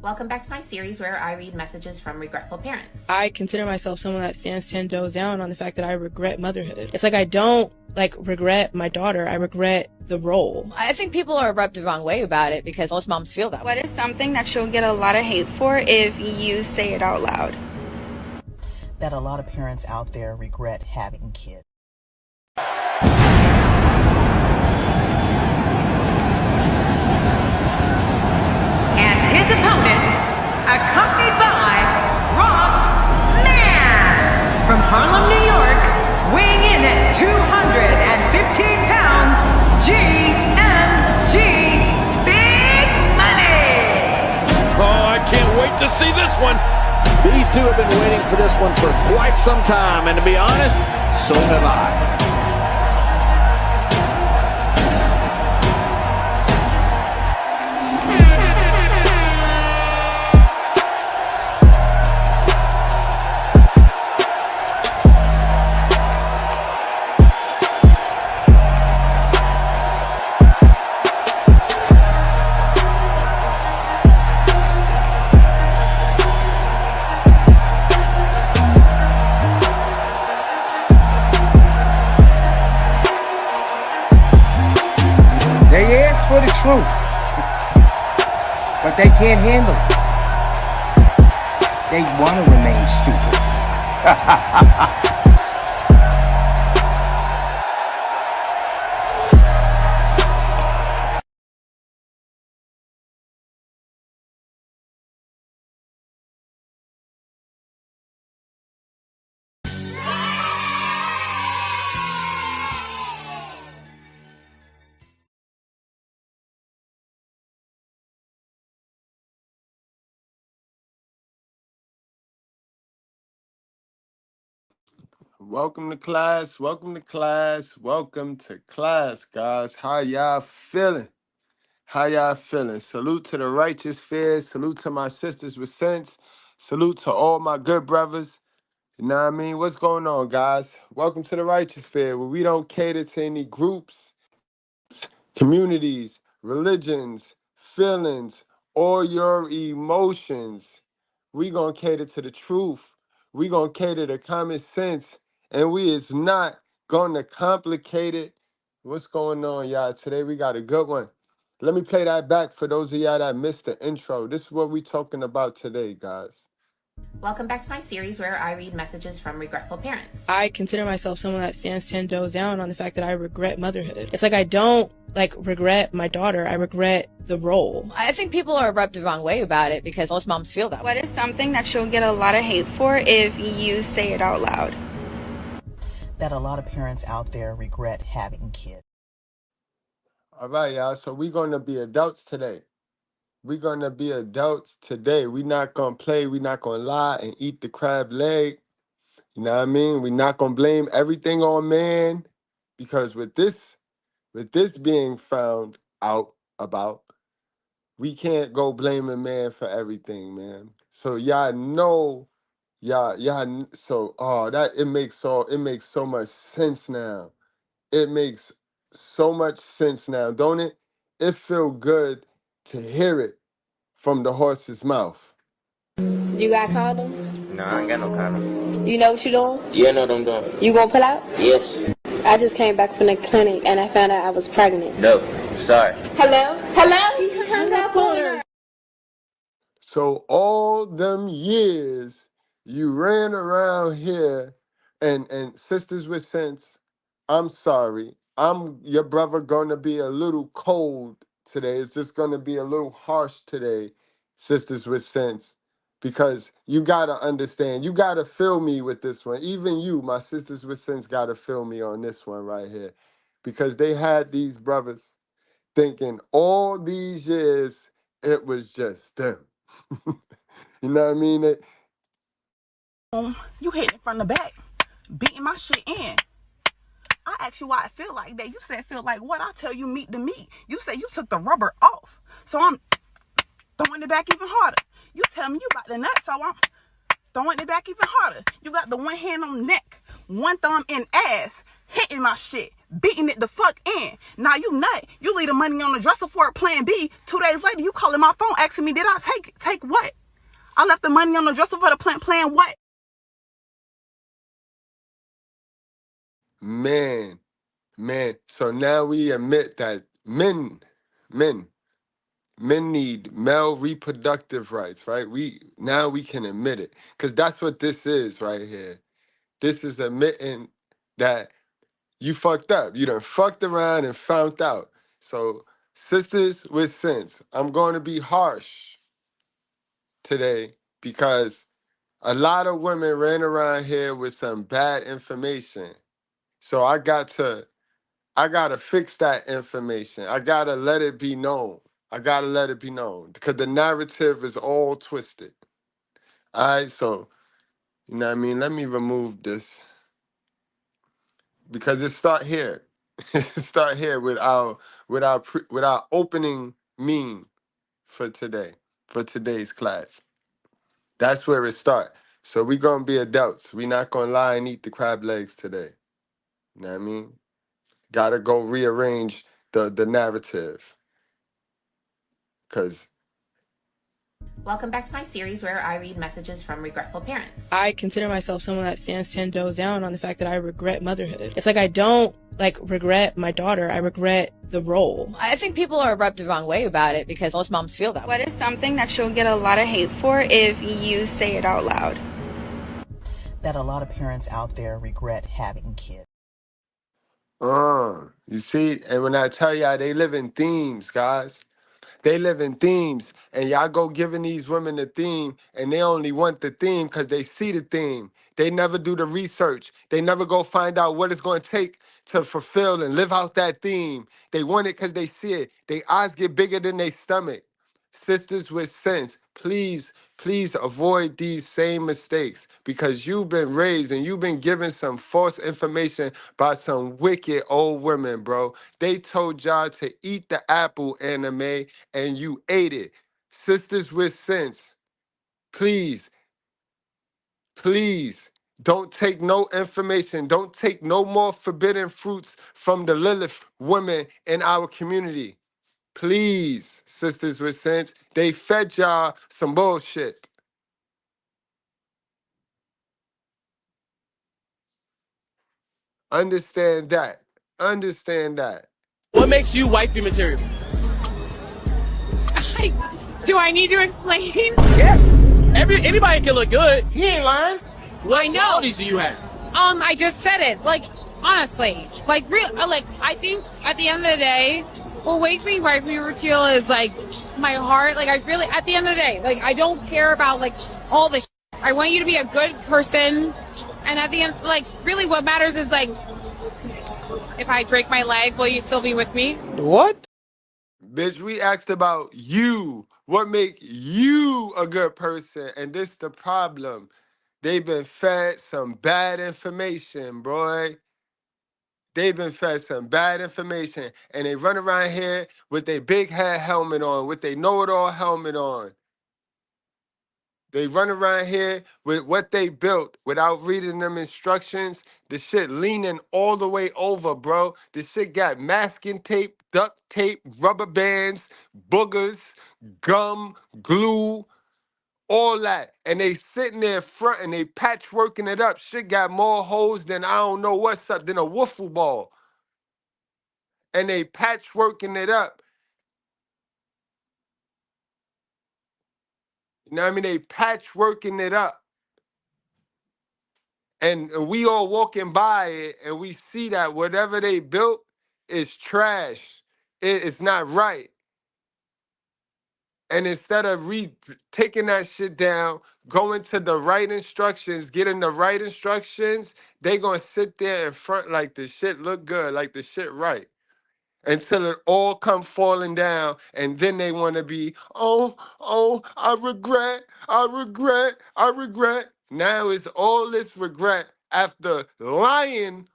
Welcome back to my series where I read messages from regretful parents. I consider myself someone that stands 10 toes down on the fact that I regret motherhood. It's like I don't regret my daughter, I regret the role. I think people are rubbed the wrong way about it because most moms feel that way. What is something that you'll get a lot of hate for if you say it out loud? That a lot of parents out there regret having kids. And his opponent, accompanied by Ross Mann from Harlem, New York, weighing in at 215 pounds, GMG Big Money. Oh, I can't wait to see this one. These two have been waiting for this one for quite some time, and to be honest, so have I. For the truth, but they can't handle it. They want to remain stupid. Welcome to class, welcome to class, welcome to class, guys. How y'all feeling? How y'all feeling? Salute to the righteous fears, salute to my sisters with sense, salute to all my good brothers. You know what I mean? What's going on, guys? Welcome to the righteous fear, where we don't cater to any groups, communities, religions, feelings, or your emotions. We gonna cater to the truth. We gonna cater to common sense, and we is not gonna complicate it. What's going on, y'all? Today we got a good one. Let me play that back for those of y'all that missed the intro. This is what we talking about today, guys. Welcome back to my series where I read messages from regretful parents. I consider myself someone that stands 10 toes down on the fact that I regret motherhood. It's like I don't regret my daughter, I regret the role. I think people are rubbed the wrong way about it because most moms feel that way. What is something that you'll get a lot of hate for if you say it out loud? That a lot of parents out there regret having kids. All right, y'all. So we're gonna be adults today. We're gonna be adults today. We're not gonna play, we're not gonna lie and eat the crab leg. You know what I mean? We're not gonna blame everything on man, because with this being found out about, we can't go blaming man for everything, man. So y'all know, that it makes so much sense now. It makes so much sense now, don't it? It feel good to hear it from the horse's mouth. You got condom? No, I ain't got no condom. You know what you doing? Yeah, I know what I'm doing. You gonna pull out? Yes. I just came back from the clinic and I found out I was pregnant. No, sorry. Hello? Hello? He hung up on her. So all them years you ran around here and sisters with sense, I'm sorry. I'm your brother gonna be a little cold today. It's just gonna be a little harsh today, sisters with sense. Because you gotta understand, you gotta feel me with this one. Even you, my sisters with sense, gotta feel me on this one right here. Because they had these brothers thinking all these years it was just them. You know what I mean? You hit it from the back, beating my shit in. I asked you why I feel like that. You said feel like what? I tell you meat to meat. You said you took the rubber off. So I'm throwing it back even harder. You tell me you got the nut, so I'm throwing it back even harder. You got the one hand on the neck, one thumb in ass, hitting my shit, beating it the fuck in. Now you nut. You leave the money on the dresser for a plan B. 2 days later, you calling my phone asking me, did I take what? I left the money on the dresser for the plan what? Man, so now we admit that men need male reproductive rights, right? We can admit it, because that's what this is right here. This is admitting that you fucked up. You done fucked around and found out. So, sisters with sense, I'm going to be harsh today because a lot of women ran around here with some bad information. So I gotta fix that information. I gotta let it be known. Because the narrative is all twisted. All right, so you know what I mean? Let me remove this because it start here. It start here with our opening meme for today, for today's class. That's where it start. So we gonna be adults. We not gonna lie and eat the crab legs today. You know what I mean? Gotta go rearrange the narrative. Cause Welcome back to my series where I read messages from regretful parents. I consider myself someone that stands 10 toes down on the fact that I regret motherhood. It's like I don't regret my daughter. I regret the role. I think people are rubbed the wrong way about it because most moms feel that way. What is something that you'll get a lot of hate for if you say it out loud? That a lot of parents out there regret having kids. you see, and when I tell y'all, they live in themes, guys. They live in themes, and y'all go giving these women the theme, and they only want the theme because they see the theme. They never do the research. They never go find out what it's going to take to fulfill and live out that theme. They want it because they see it. Their eyes get bigger than their stomach. Sisters with sense, please avoid these same mistakes because you've been raised and you've been given some false information by some wicked old women, bro. They told y'all to eat the apple, anime, and you ate it. Sisters with sense, please, don't take no information. Don't take no more forbidden fruits from the Lilith women in our community. Please, sisters with sense, they fed y'all some bullshit. Understand that. What makes you wifey material? Do I need to explain? Yes. Anybody can look good. He ain't lying. What qualities do you have? I just said it. Honestly, I think at the end of the day, what makes me wifey material is my heart. I really, at the end of the day, I don't care about all this. I want you to be a good person, and at the end, really, what matters is if I break my leg, will you still be with me? What? Bitch, we asked about you. What make you a good person? And this the problem. They've been fed some bad information, boy. They've been fed some bad information. And they run around here with their big head helmet on, with their know-it-all helmet on. They run around here with what they built without reading them instructions. The shit leaning all the way over, bro. The shit got masking tape, duct tape, rubber bands, boogers, gum, glue, all that. And they sitting there front and they patchworking it up. Shit got more holes than I don't know what's up, than a wiffle ball. And they patchworking it up. You know what I mean? They patchworking it up. And we all walking by it and we see that whatever they built is trash. It's not right. And instead of taking that shit down, going to the right instructions, getting the right instructions, they gonna sit there in front like the shit look good, like the shit right. Until it all come falling down, and then they want to be, I regret. Now it's all this regret after lying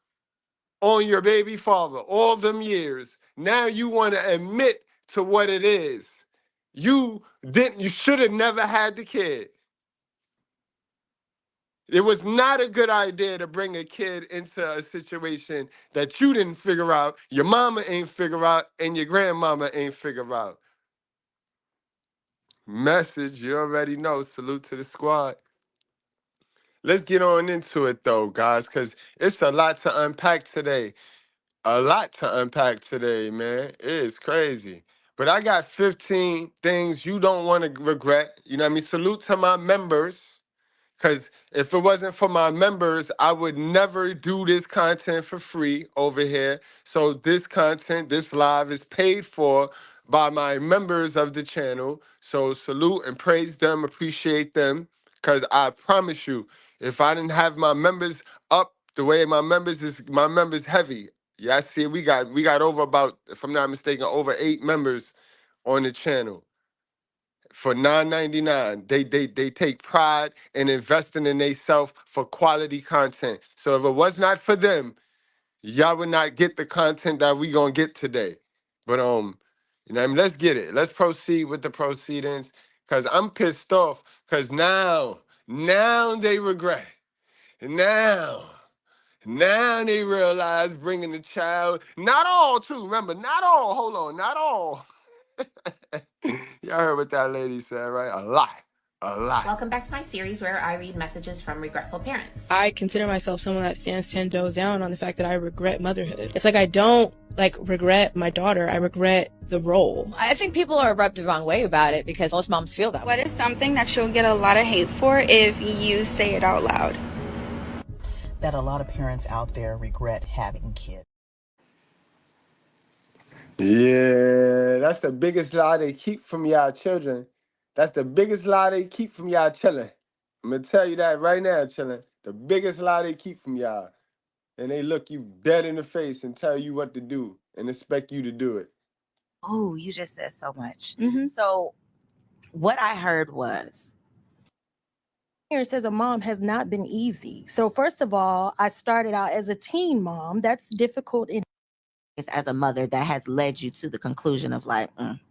on your baby father all them years. Now you want to admit to what it is. You should have never had the kid. It was not a good idea to bring a kid into a situation that you didn't figure out, your mama ain't figure out, and your grandmama ain't figure out. Message, you already know. Salute to the squad. Let's get on into it though, guys, because it's a lot to unpack today. A lot to unpack today, man. It is crazy. But I got 15 things you don't want to regret. You know what I mean? Salute to my members. Because if it wasn't for my members, I would never do this content for free over here. So this content, this live is paid for by my members of the channel. So salute and praise them, appreciate them. Because I promise you, if I didn't have my members up the way my members heavy. Yeah, I see we got over about, if I'm not mistaken, over 8 members on the channel for $9.99. They take pride in investing in themselves for quality content. So if it was not for them, y'all would not get the content that we gonna get today. But you know what I mean, let's get it. Let's proceed with the proceedings. Cause I'm pissed off. Cause now they regret. Now they realize bringing the child, not all too, remember, not all, hold on, not all. Y'all heard what that lady said, right? A lot. Welcome back to my series where I read messages from regretful parents. I consider myself someone that stands 10 toes down on the fact that I regret motherhood. It's like I don't regret my daughter. I regret the role. I think people are rubbed the wrong way about it because most moms feel that way. What is something that you'll get a lot of hate for if you say it out loud? That a lot of parents out there regret having kids. Yeah, that's the biggest lie they keep from y'all children. That's the biggest lie they keep from y'all children. I'm going to tell you that right now, children. The biggest lie they keep from y'all. And they look you dead in the face and tell you what to do and expect you to do it. Oh, you just said so much. So what I heard was, experience as a mom has not been easy. So first of all, I started out as a teen mom. That's difficult as a mother that has led you to the conclusion of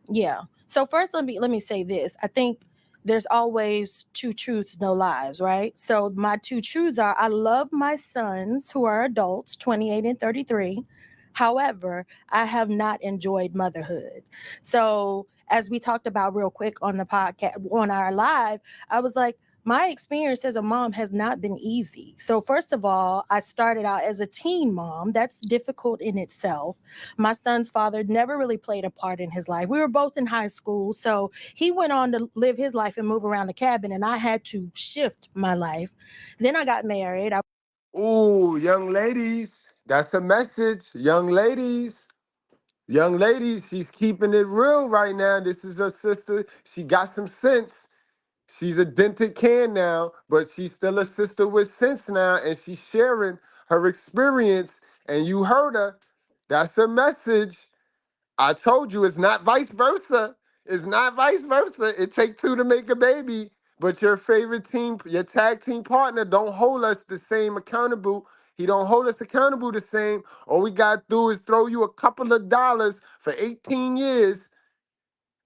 Yeah. So first, let me say this. I think there's always 2 truths, no lies, right? So my 2 truths are: I love my sons who are adults, 28 and 33. However, I have not enjoyed motherhood. So as we talked about real quick on the podcast, on our live, I was like, my experience as a mom has not been easy. So first of all, I started out as a teen mom. That's difficult in itself. My son's father never really played a part in his life. We were both in high school. So he went on to live his life and move around the cabin, and I had to shift my life. Then I got married. Ooh, young ladies, that's a message. Young ladies, she's keeping it real right now. This is her sister. She got some sense. She's a dented can now, but she's still a sister with sense now, and she's sharing her experience, and you heard her. That's a message. I told you it's not vice versa. It's not vice versa. It takes 2 to make a baby, but your favorite team, your tag team partner don't hold us the same accountable. He don't hold us accountable the same. All we got to do is throw you a couple of dollars for 18 years.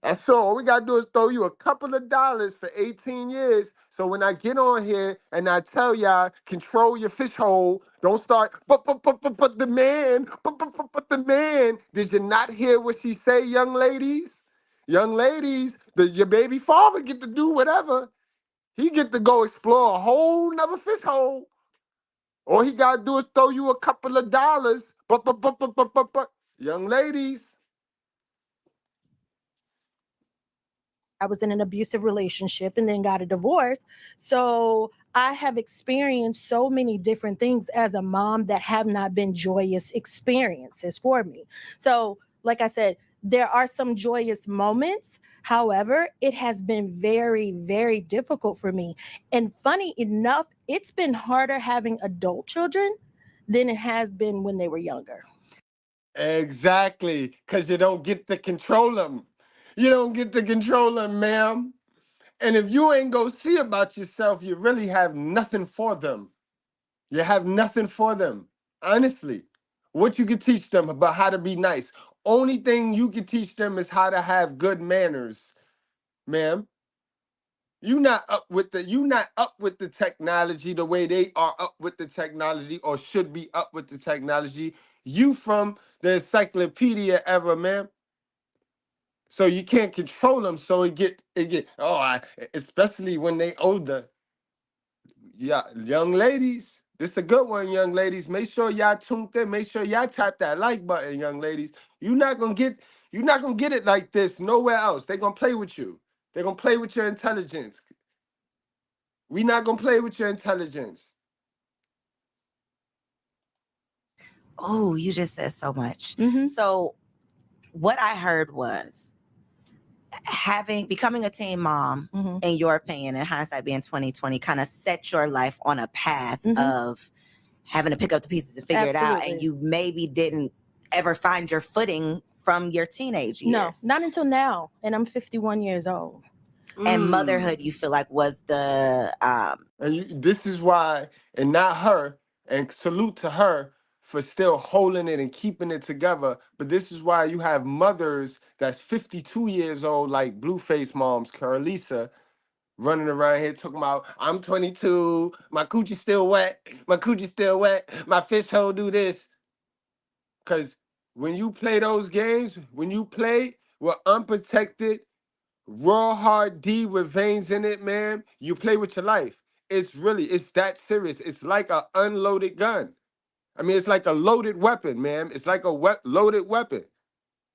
That's all we got to do is throw you a couple of dollars for 18 years. So when I get on here and I tell y'all, control your fish hole, don't start, but the man, but the man. Did you not hear what she say, young ladies? Young ladies, your baby father get to do whatever. He get to go explore a whole nother fish hole. All he got to do is throw you a couple of dollars, but. Young ladies. I was in an abusive relationship and then got a divorce. So I have experienced so many different things as a mom that have not been joyous experiences for me. So, like I said, there are some joyous moments. However, it has been very, very difficult for me. And funny enough, it's been harder having adult children than it has been when they were younger. Exactly, because you don't get to control them. You don't get to control them, ma'am. And if you ain't go see about yourself, you really have nothing for them. You have nothing for them. Honestly, what you can teach them about how to be nice. Only thing you can teach them is how to have good manners, ma'am. You not up with the technology the way they are up with the technology or should be up with the technology. You from the encyclopedia era, man. So you can't control them. So especially when they older. Yeah, young ladies. This is a good one, young ladies. Make sure y'all tuned in. Make sure y'all tap that like button, young ladies. You're not gonna get it like this nowhere else. They're gonna play with you. They're gonna play with your intelligence. We not gonna play with your intelligence. Oh, you just said so much. So what I heard was becoming a teen mom, in your opinion, in hindsight being 2020, kind of set your life on a path of having to pick up the pieces and figure it out. And you maybe didn't ever find your footing from your teenage years. No, not until now. And I'm 51 years old. And motherhood, you feel like was the this is why, and not her, and salute to her for still holding it and keeping it together. But this is why you have mothers that's 52 years old, like Blueface moms, Carlisa, running around here talking about, I'm 22, my coochie still wet, my fish hole do this. Because when you play those games, when you play with unprotected, raw hard D with veins in it, man, you play with your life. It's that serious. It's like an unloaded gun. I mean, it's like a loaded weapon, man. It's like a loaded weapon.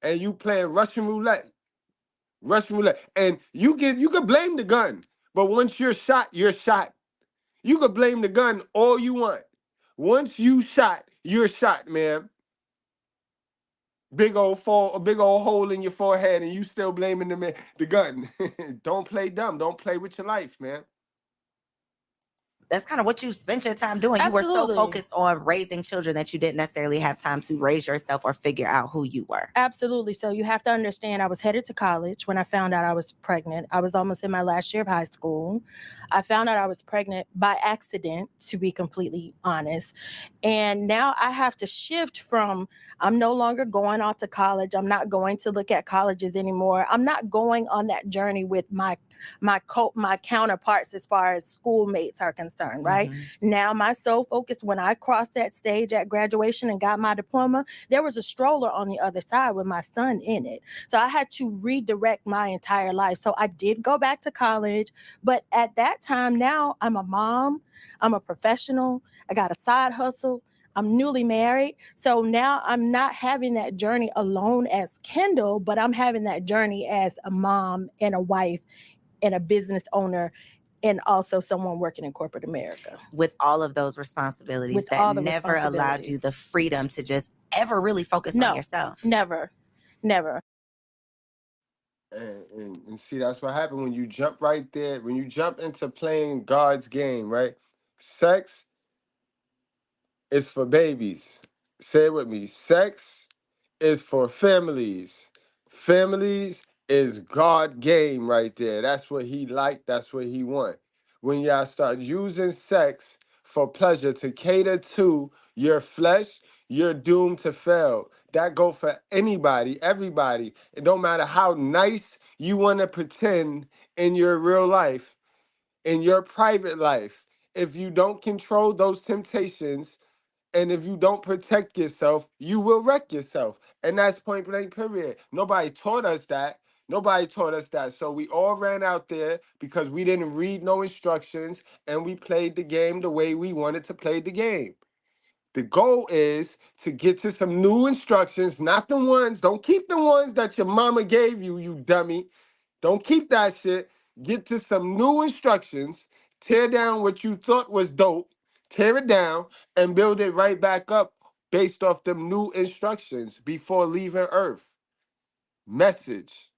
And you playing Russian roulette. And you can blame the gun. But once you're shot, you're shot. You can blame the gun all you want. Once you shot, you're shot, man. Big old hole in your forehead, and you still blaming the gun. Don't play dumb. Don't play with your life, man. That's kind of what you spent your time doing. Absolutely. You were so focused on raising children that you didn't necessarily have time to raise yourself or figure out who you were. Absolutely. So you have to understand, I was headed to college when I found out I was pregnant. I was almost in my last year of high school. I found out I was pregnant by accident, to be completely honest. And now I have to shift from, I'm no longer going off to college. I'm not going to look at colleges anymore. I'm not going on that journey with my counterparts as far as schoolmates are concerned, right? Now my sole focus, when I crossed that stage at graduation and got my diploma, there was a stroller on the other side with my son in it. So I had to redirect my entire life. So I did go back to college, but at that time, now I'm a mom, I'm a professional, I got a side hustle, I'm newly married. So now I'm not having that journey alone as Kendall, but I'm having that journey as a mom and a wife and a business owner, and also someone working in corporate America. With all of those responsibilities that never allowed you the freedom to just ever really focus on yourself. Never. And see, that's what happened when you jump right there, when you jump into playing God's game, right? Sex is for babies. Say it with me. Sex is for families. Families is God game right there. That's what he liked. That's what he want. When y'all start using sex for pleasure to cater to your flesh, you're doomed to fail. That go for anybody, everybody. It don't matter how nice you want to pretend in your real life, in your private life. If you don't control those temptations, and if you don't protect yourself, you will wreck yourself. And that's point blank, period. Nobody taught us that. So we all ran out there because we didn't read no instructions and we played the game the way we wanted to play the game. The goal is to get to some new instructions, not the ones. Don't keep the ones that your mama gave you, you dummy. Don't keep that shit. Get to some new instructions. Tear down what you thought was dope. Tear it down and build it right back up based off them new instructions before leaving Earth. Message.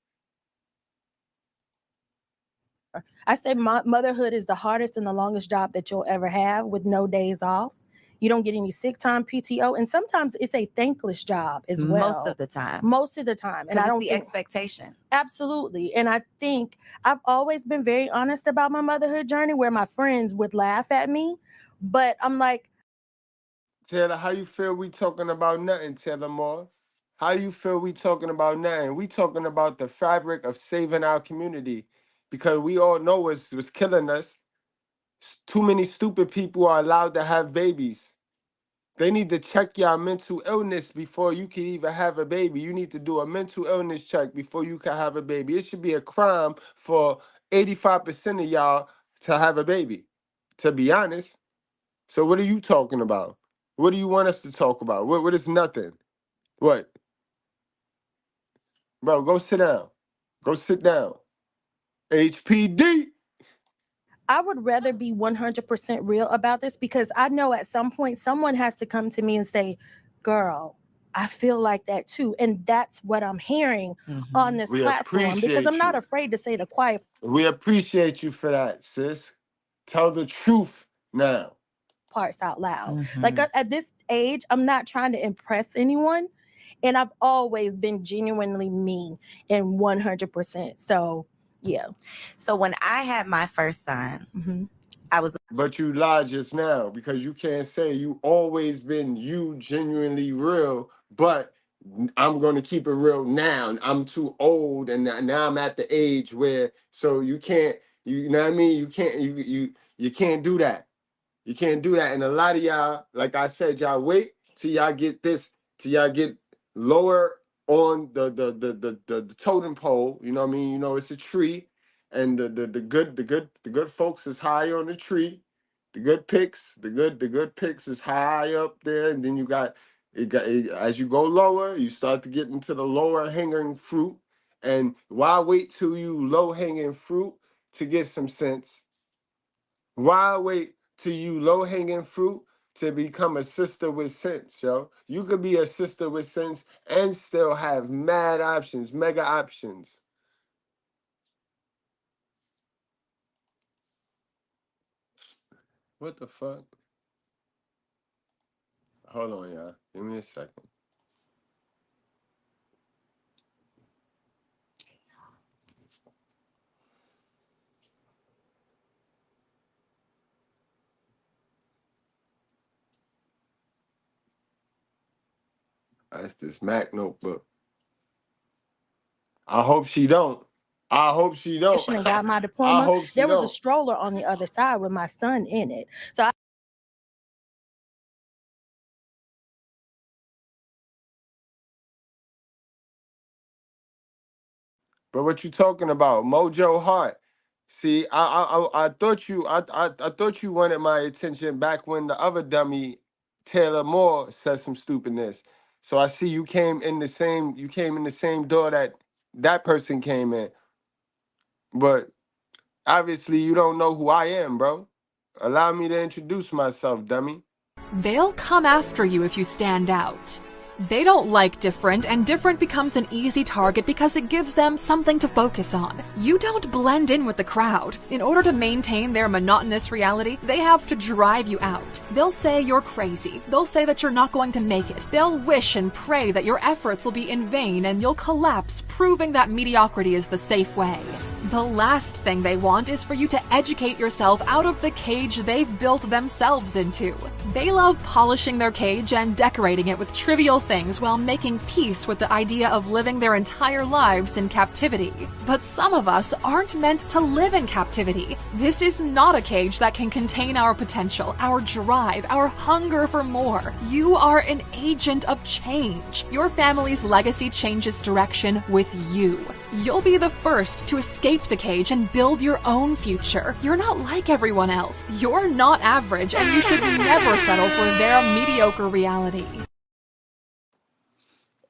I say motherhood is the hardest and the longest job that you'll ever have, with no days off. You don't get any sick time, PTO, and sometimes it's a thankless job as well. Most of the time. And I don't think expectation. Absolutely. And I think I've always been very honest about my motherhood journey, where my friends would laugh at me, but I'm like, Taylor, how you feel we talking about nothing, Taylor Moore? How you feel we talking about nothing? We talking about the fabric of saving our community. because we all know what's killing us. Too many stupid people are allowed to have babies. They need to check your mental illness before you can even have a baby. You need to do a mental illness check before you can have a baby. It should be a crime for 85% of y'all to have a baby, to be honest. So what are you talking about? What do you want us to talk about? What is nothing? What? Bro, go sit down. Go sit down. HPD. I would rather be 100% real about this, because I know at some point someone has to come to me and say, girl, I feel like that too. And that's what I'm hearing on this platform, because I'm not afraid to say the quiet. We appreciate you for that, sis. Tell the truth now. Parts out loud. Like at this age, I'm not trying to impress anyone. And I've always been genuinely me and 100%. So yeah. So when I had my first son, I was. But you lied just now, because you can't say you always been you, genuinely real, but I'm going to keep it real now. I'm too old, and now I'm at the age where, so you can't, you know what I mean? You can't do that. You can't do that. And a lot of y'all, like I said, y'all wait till y'all get this, till y'all get lower on the totem pole. You know what I mean? You know, it's a tree, and the good folks is high on the tree. The good picks is high up there, and then you got as you go lower, you start to get into the lower hanging fruit. And why wait till you low hanging fruit to get some sense? Why wait till you low hanging fruit to become a sister with sense, yo? You could be a sister with sense and still have mad options, mega options. What the fuck? Hold on, y'all. Give me a second. That's this Mac notebook. I hope she don't. I hope she don't. And got my diploma. I hope she there was don't. a stroller on the other side with my son in it. So But what you talking about, Mojo Hart? See, I thought you wanted my attention back when the other dummy, Taylor Moore, said some stupidness. So I see you came in the same door that person came in. But obviously you don't know who I am, bro. Allow me to introduce myself, dummy. They'll come after you if you stand out. They don't like different, and different becomes an easy target because it gives them something to focus on. You don't blend in with the crowd. In order to maintain their monotonous reality, they have to drive you out. They'll say you're crazy. They'll say that you're not going to make it. They'll wish and pray that your efforts will be in vain and you'll collapse, proving that mediocrity is the safe way. The last thing they want is for you to educate yourself out of the cage they've built themselves into. They love polishing their cage and decorating it with trivial things while making peace with the idea of living their entire lives in captivity. But some of us aren't meant to live in captivity. This is not a cage that can contain our potential, our drive, our hunger for more. You are an agent of change. Your family's legacy changes direction with you. You'll be the first to escape the cage and build your own future. You're not like everyone else. You're not average, and you should never settle for their mediocre reality.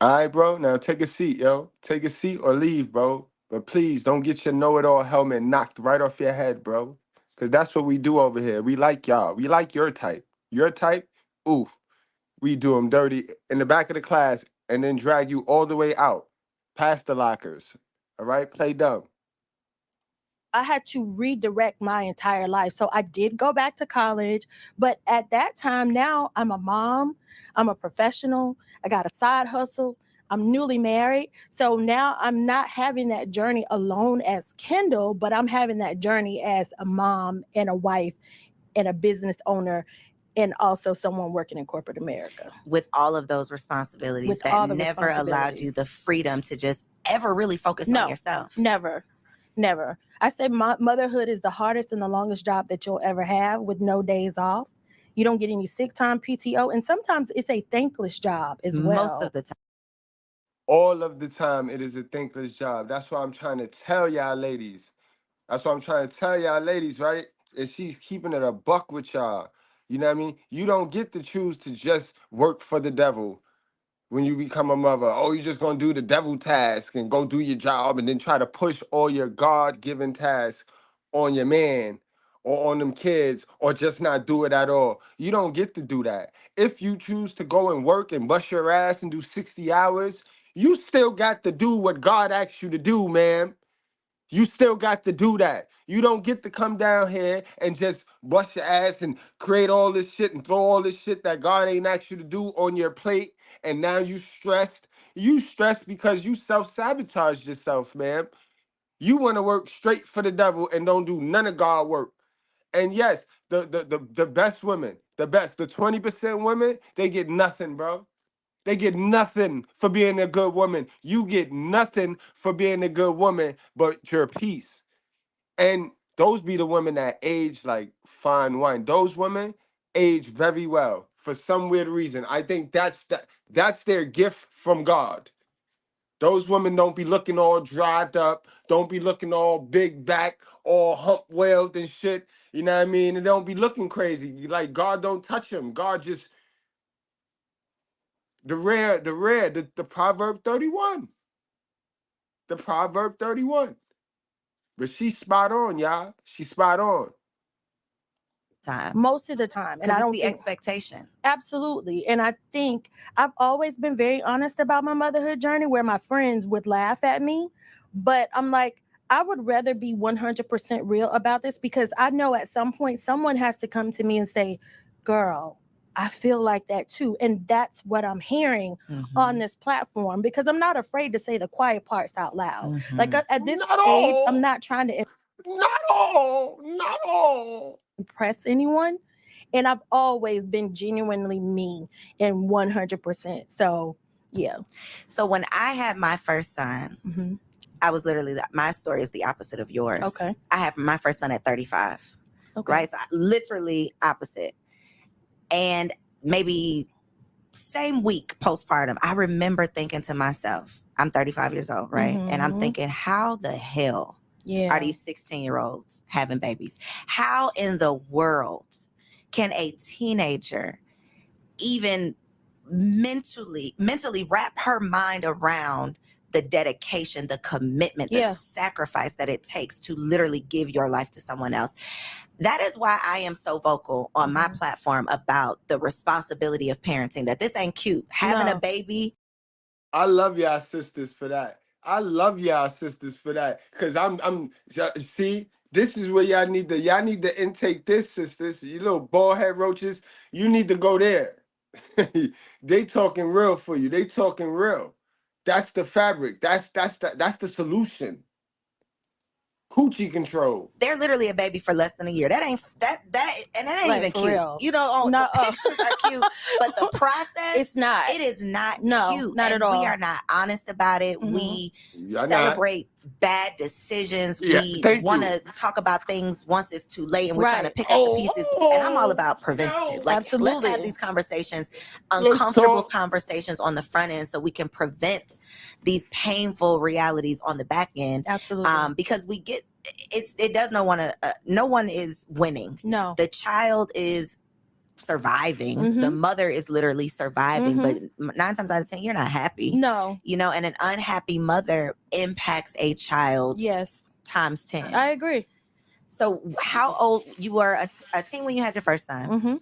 All right, bro. Now take a seat, yo. Take a seat or leave, bro. But please don't get your know-it-all helmet knocked right off your head, bro. Because that's what we do over here. We like y'all. We like your type. Your type, oof. We do them dirty in the back of the class and then drag you all the way out, past the lockers. All right? Play dumb. I had to redirect my entire life. So I did go back to college, but at that time, now I'm a mom, I'm a professional, I got a side hustle, I'm newly married. So now I'm not having that journey alone as Kendall, but I'm having that journey as a mom and a wife and a business owner, and also someone working in corporate America. With all of those responsibilities that never allowed you the freedom to just ever really focus on yourself. Never. I say motherhood is the hardest and the longest job that you'll ever have with no days off. You don't get any sick time, PTO, and sometimes it's a thankless job as well. Most of the time. All of the time, it is a thankless job. That's what I'm trying to tell y'all ladies. That's what I'm trying to tell y'all ladies, right? And she's keeping it a buck with y'all. You know what I mean? You don't get to choose to just work for the devil when you become a mother. Oh, you're just going to do the devil task and go do your job and then try to push all your God-given tasks on your man or on them kids or just not do it at all. You don't get to do that. If you choose to go and work and bust your ass and do 60 hours, you still got to do what God asked you to do, man. You still got to do that. You don't get to come down here and just bust your ass and create all this shit and throw all this shit that God ain't asked you to do on your plate. And now you stressed. You stressed because you self-sabotaged yourself, man. You want to work straight for the devil and don't do none of God work. And yes, the best women, the 20% women, they get nothing, bro. They get nothing for being a good woman. You get nothing for being a good woman but your peace. And those be the women that age like fine wine. Those women age very well for some weird reason. I think that's their gift from God. Those women don't be looking all dried up, don't be looking all big back, all hump-wailed and shit. You know what I mean? And they don't be looking crazy. Like God don't touch them. God just the Proverb 31. The Proverb 31. But she's spot on, y'all. She's spot on. Most of the time. And I don't the expectation. Absolutely. And I think I've always been very honest about my motherhood journey where my friends would laugh at me. But I'm like, I would rather be 100% real about this because I know at some point someone has to come to me and say, girl, I feel like that too. And that's what I'm hearing on this platform because I'm not afraid to say the quiet parts out loud. Like at this age, I'm not trying to not all impress anyone. And I've always been genuinely me and 100%. So, yeah. So when I had my first son, I was literally, my story is the opposite of yours. Okay. I had my first son at 35. Okay. Right? So literally opposite. And maybe same week postpartum, I remember thinking to myself, I'm 35 years old, right? And I'm thinking, how the hell are these 16-year-olds having babies? How in the world can a teenager even mentally wrap her mind around the dedication, the commitment, the sacrifice that it takes to literally give your life to someone else? That is why I am so vocal on my platform about the responsibility of parenting, that this ain't cute. Having a baby. I love y'all sisters for that. I love y'all sisters for that. Cause see, this is where y'all need to intake this, sisters. You little bald head roaches, you need to go there. They talking real for you. They talking real. That's the fabric. That's the solution. Coochie control. They're literally a baby for less than a year. That ain't like, even cute. Real. You know, the pictures are cute, but the process, it's not. It is not cute. Not at all. We are not honest about it. We celebrate bad decisions. We want to talk about things once it's too late, and we're trying to pick up the pieces. And I'm all about preventative. Like, let's have these conversations, uncomfortable conversations on the front end, so we can prevent these painful realities on the back end. Absolutely. Because we get no one is winning. No. The child is surviving. The mother is literally surviving, but 9 times out of 10, you're not happy. No. You know, and an unhappy mother impacts a child times 10. I agree. So how old you were a teen when you had your first son?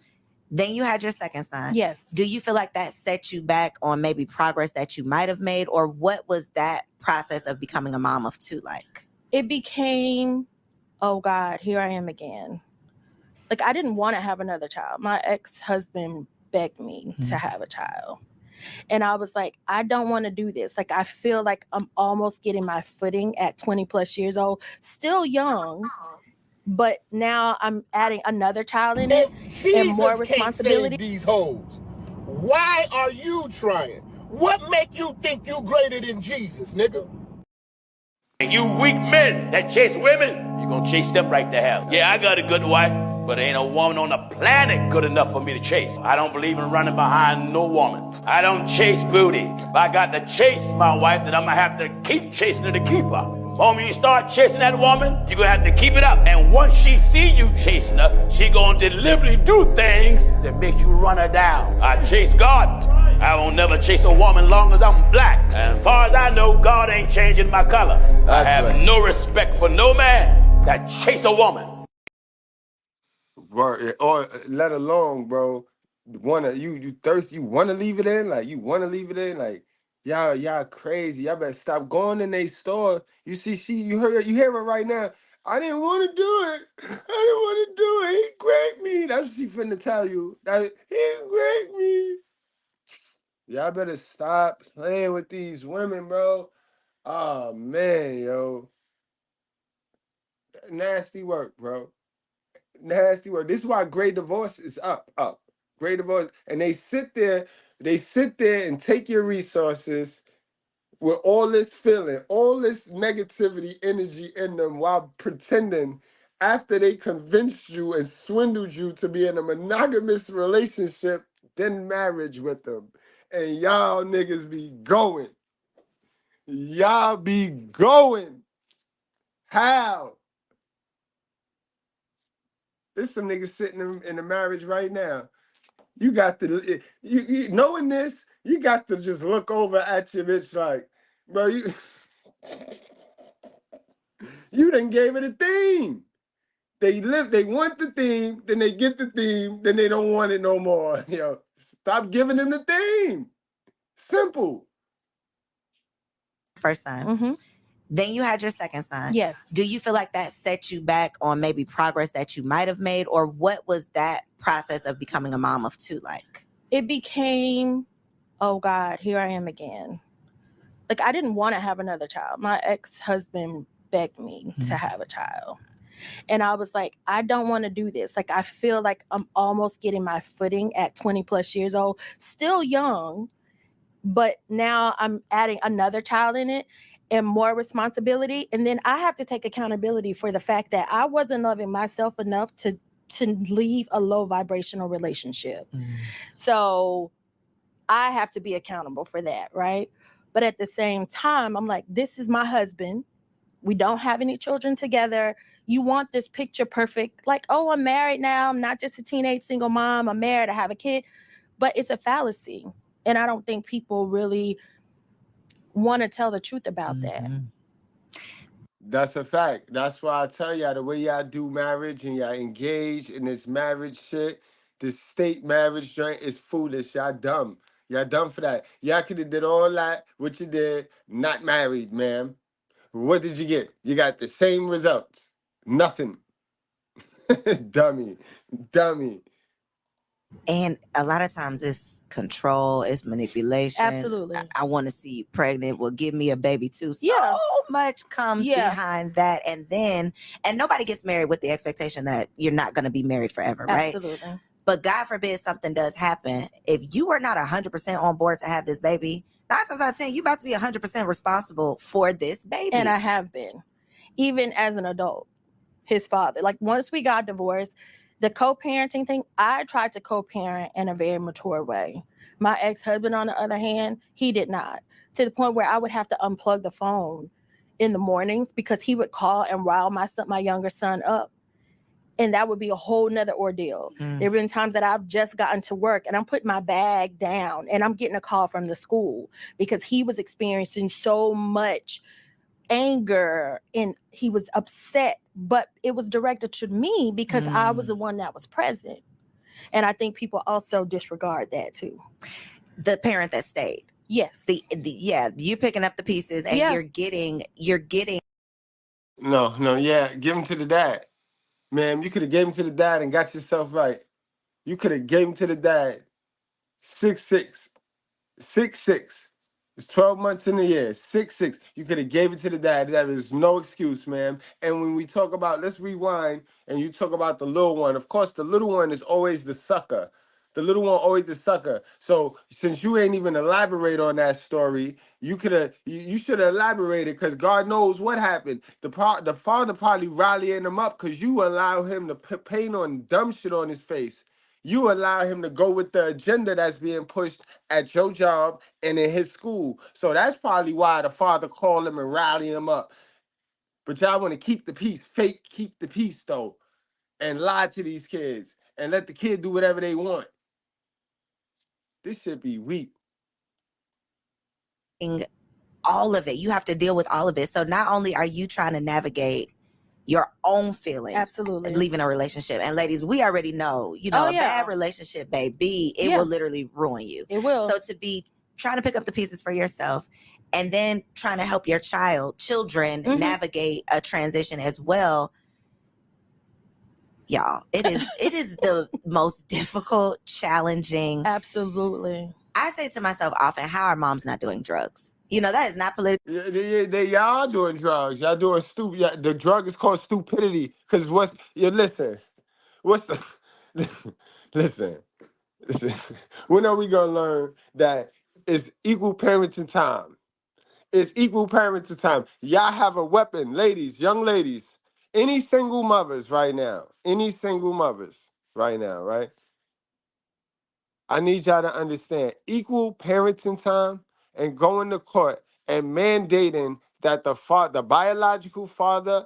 Then you had your second son. Yes. Do you feel like that set you back on maybe progress that you might have made? Or what was that process of becoming a mom of two like? It became, oh God, here I am again. Like, I didn't want to have another child. My ex-husband begged me to have a child. And I was like, I don't want to do this. Like, I feel like I'm almost getting my footing at 20 plus years old, still young, but now I'm adding another child in it and more responsibility. Can't save these hoes. Why are you trying? What make you think you greater than Jesus, nigga? You weak men that chase women, you're gonna chase them right to hell. Yeah, I got a good wife, but there ain't a woman on the planet good enough for me to chase. I don't believe in running behind no woman. I don't chase booty. If I got to chase my wife, then I'm gonna have to keep chasing her to keep her. The moment you start chasing that woman, you're gonna have to keep it up. And once she see you chasing her, she gonna deliberately do things that make you run her down. I chase God. I won't never chase a woman long as I'm black. And as far as I know, God ain't changing my color. I have no respect for no man that chase a woman. Or let alone, bro, you thirsty, you wanna leave it in? Like, you wanna leave it in? Like, y'all crazy. Y'all better stop going in they store. You see, you hear her right now. I didn't want to do it. I didn't want to do it. He grabbed me. That's what she finna tell you. That he grabbed me. Y'all better stop playing with these women, bro. Oh, man, yo. Nasty work, bro. Nasty work. This is why Great Divorce is up. Great Divorce. And they sit there and take your resources with all this feeling, all this negativity energy in them while pretending after they convinced you and swindled you to be in a monogamous relationship, then marriage with them. And y'all niggas be going. Y'all be going. How? There's some niggas sitting in a marriage right now. You got to, you knowing this, you got to just look over at your bitch like, bro, you done gave it a theme. They want the theme, then they get the theme, then they don't want it no more. Yo, stop giving them the theme. Simple. First son. Mm-hmm. Then you had your second son. Yes. Do you feel like that set you back on maybe progress that you might have made? Or what was that process of becoming a mom of two like? It became, oh God, here I am again. Like, I didn't want to have another child. My ex-husband begged me to have a child. And I was like, I don't want to do this. Like, I feel like I'm almost getting my footing at 20 plus years old, still young, but now I'm adding another child in it and more responsibility. And then I have to take accountability for the fact that I wasn't loving myself enough to leave a low vibrational relationship. So I have to be accountable for that, right? But at the same time, I'm like, this is my husband. We don't have any children together. You want this picture perfect, like, oh, I'm married now. I'm not just a teenage single mom. I'm married. I have a kid. But it's a fallacy. And I don't think people really want to tell the truth about that. That's a fact. That's why I tell y'all the way y'all do marriage and y'all engage in this marriage shit, this state marriage joint is foolish. Y'all dumb. Y'all dumb for that. Y'all could have did all that, what you did, not married, ma'am. What did you get? You got the same results. Nothing. Dummy. And a lot of times it's control, it's manipulation. Absolutely. I want to see you pregnant. Well, give me a baby too. So much comes behind that. And nobody gets married with the expectation that you're not going to be married forever, right? Absolutely. But God forbid something does happen. If you are not 100% on board to have this baby, 9 times out of 10, you're about to be 100% responsible for this baby. And I have been, even as an adult, his father. Like, once we got divorced, the co-parenting thing, I tried to co-parent in a very mature way. My ex-husband, on the other hand, he did not. To the point where I would have to unplug the phone in the mornings because he would call and rile my younger son up. And that would be a whole nother ordeal. There have been times that I've just gotten to work and I'm putting my bag down and I'm getting a call from the school because he was experiencing so much anger and he was upset, but it was directed to me because I was the one that was present. And I think people also disregard that too. The parent that stayed. Yes. You picking up the pieces and you're getting. No, give him to the dad. Ma'am, you could have gave him to the dad and got yourself right. You could have gave him to the dad. 6'6". It's 12 months in a year. 6'6". You could have gave it to the dad. There is no excuse, ma'am. And when we talk about, let's rewind, and you talk about the little one. Of course, the little one is always the sucker. The little one always the sucker. So since you ain't even elaborate on that story, you should have elaborated, because God knows what happened. The father probably rallying him up because you allow him to paint on dumb shit on his face. You allow him to go with the agenda that's being pushed at your job and in his school. So that's probably why the father called him and rally him up. But y'all want to keep the peace, keep the peace though, and lie to these kids and let the kid do whatever they want. This should be weak. All of it. You have to deal with all of it. So not only are you trying to navigate your own feelings, absolutely, leaving a relationship. And ladies, we already know, a bad relationship, baby, it will literally ruin you. It will. So to be trying to pick up the pieces for yourself and then trying to help your children navigate a transition as well. Y'all, it is the most difficult, challenging. Absolutely. I say to myself often, how are moms not doing drugs? That is not political. Y'all doing drugs. Y'all doing stupid. Yeah, the drug is called stupidity. Because listen. Listen. When are we going to learn that it's equal parenting time? It's equal parenting time. Y'all have a weapon, ladies, young ladies. Any single mothers right now, right? I need y'all to understand equal parenting time and going to court and mandating that the biological father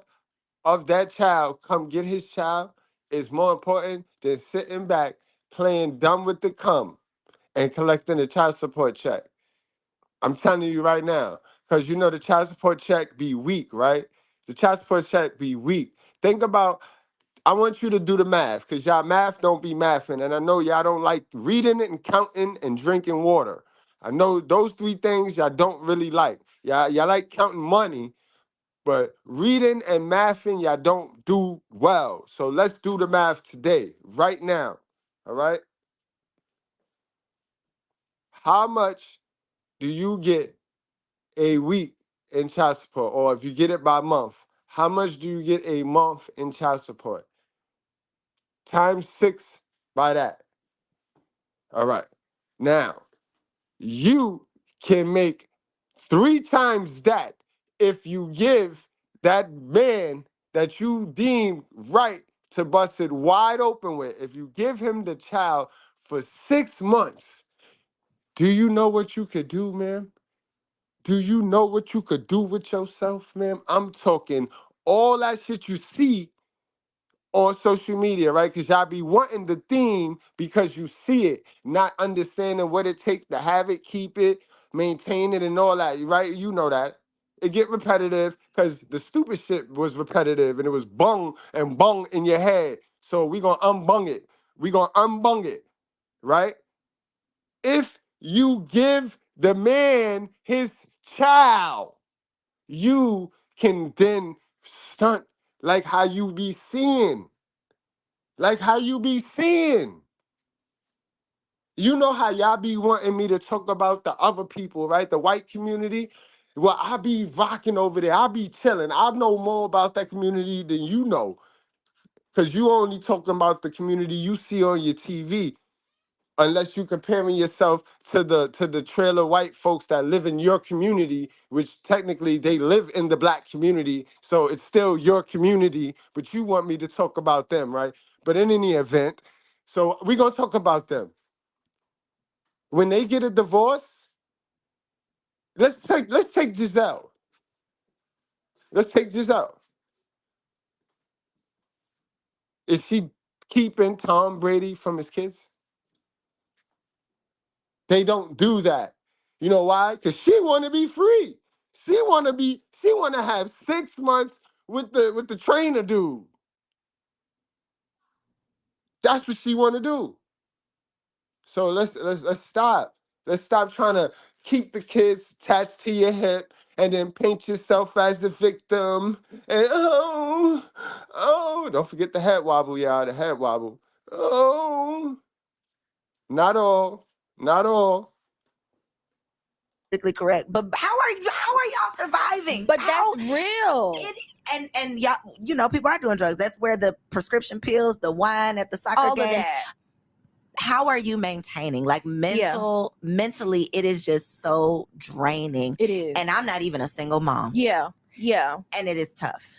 of that child come get his child is more important than sitting back playing dumb with the cum and collecting a child support check. I'm telling you right now, because the child support check be weak, right? The child support check be weak. Think about, I want you to do the math, because y'all math don't be mathing. And I know y'all don't like reading it and counting and drinking water. I know those three things y'all don't really like. Y'all like counting money, but reading and mathing y'all don't do well. So let's do the math today, right now. All right? How much do you get a week in child support? Or if you get it by month, how much do you get a month in child support? Times 6 by that. All right. Now, you can make 3 times that if you give that man that you deem right to bust it wide open with, if you give him the child for 6 months, do you know what you could do, ma'am? Do you know what you could do with yourself, ma'am? I'm talking all that shit you see on social media, right? Because y'all be wanting the theme because you see it, not understanding what it takes to have it, keep it, maintain it, and all that, right? You know that. It get repetitive because the stupid shit was repetitive and it was bung and bung in your head. So we gonna unbung it. We gonna unbung it, right? If you give the man his child, you can then stunt like how you be seeing. Like how you be seeing. You know how y'all be wanting me to talk about the other people, right? The white community. Well, I be rocking over there. I be chilling. I know more about that community than you know. Because you only talking about the community you see on your TV. Unless you comparing yourself to the trailer white folks that live in your community, which technically they live in the black community, so it's still your community, but you want me to talk about them, right? But in any event, so we're gonna talk about them. When they get a divorce, let's take Giselle. Let's take Giselle. Is she keeping Tom Brady from his kids? They don't do that. You know why? Because she want to be free. She want to have 6 months with the trainer dude. That's what she want to do. So let's stop. Let's stop trying to keep the kids attached to your hip and then paint yourself as the victim. And don't forget the head wobble, y'all. The head wobble. Oh, not all. Correct, but how are y'all surviving? But that's real. And y'all, people are doing drugs. That's where the prescription pills, the wine at the soccer all games, of that. how are you maintaining? Like mentally, it is just so draining. It is. And I'm not even a single mom. Yeah. And it is tough.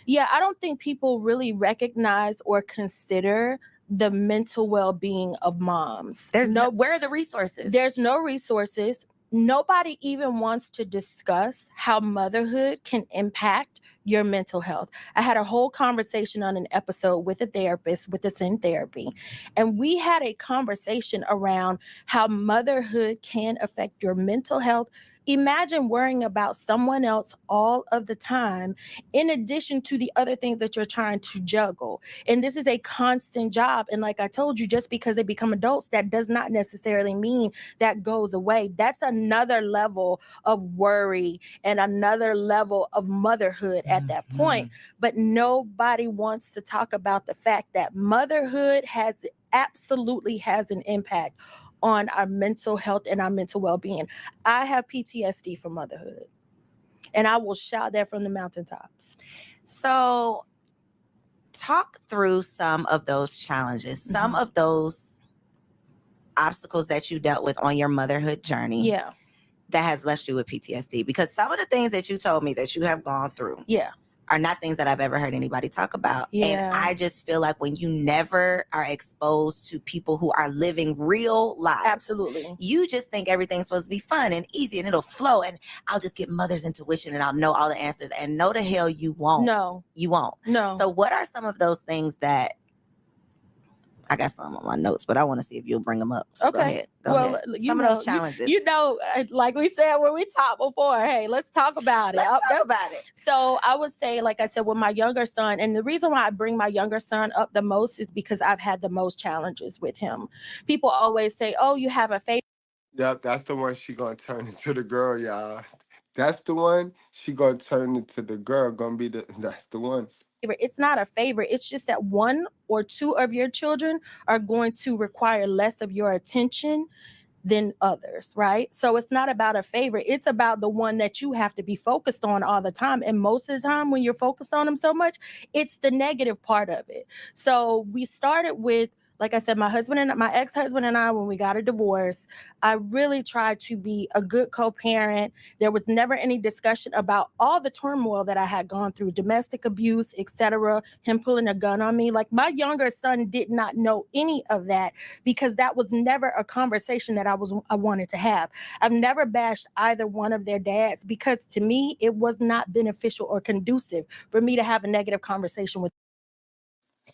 Yeah, I don't think people really recognize or consider the mental well-being of moms. Where are the resources? There's no resources. Nobody even wants to discuss how motherhood can impact your mental health. I had a whole conversation on an episode with a therapist with us in therapy. And we had a conversation around how motherhood can affect your mental health. Imagine worrying about someone else all of the time, in addition to the other things that you're trying to juggle. And this is a constant job. And like I told you, just because they become adults, that does not necessarily mean that goes away. That's another level of worry and another level of motherhood at that point. But nobody wants to talk about the fact that motherhood absolutely has an impact on our mental health and our mental well-being. I have PTSD from motherhood, and I will shout that from the mountaintops. So talk through some of those challenges, some of those obstacles that you dealt with on your motherhood journey. Yeah. That has left you with PTSD, because some of the things that you told me that you have gone through. Yeah. Are not things that I've ever heard anybody talk about. Yeah. And I just feel like when you never are exposed to people who are living real lives. Absolutely. You just think everything's supposed to be fun and easy and it'll flow and I'll just get mother's intuition and I'll know all the answers. And no, the hell you won't. No. You won't. No. So what are some of those things that, I got some on my notes, but I want to see if you'll bring them up. So okay. Go ahead. Some of those challenges. Like we said when we talked before, hey, let's talk about it. Let's talk about it. So I would say, like I said, with my younger son, and the reason why I bring my younger son up the most is because I've had the most challenges with him. People always say, oh, you have a favorite. Yep, that's the one she gonna turn into the girl, y'all. That's the one she gonna turn into the girl. That's the one. It's not a favorite. It's just that one or two of your children are going to require less of your attention than others, right? So it's not about a favorite. It's about the one that you have to be focused on all the time. And most of the time when you're focused on them so much, it's the negative part of it. So we started with, like I said, my ex-husband and I, when we got a divorce, I really tried to be a good co-parent. There was never any discussion about all the turmoil that I had gone through, domestic abuse, etc., him pulling a gun on me. Like, my younger son did not know any of that because that was never a conversation that I wanted to have. I've never bashed either one of their dads because to me, it was not beneficial or conducive for me to have a negative conversation with.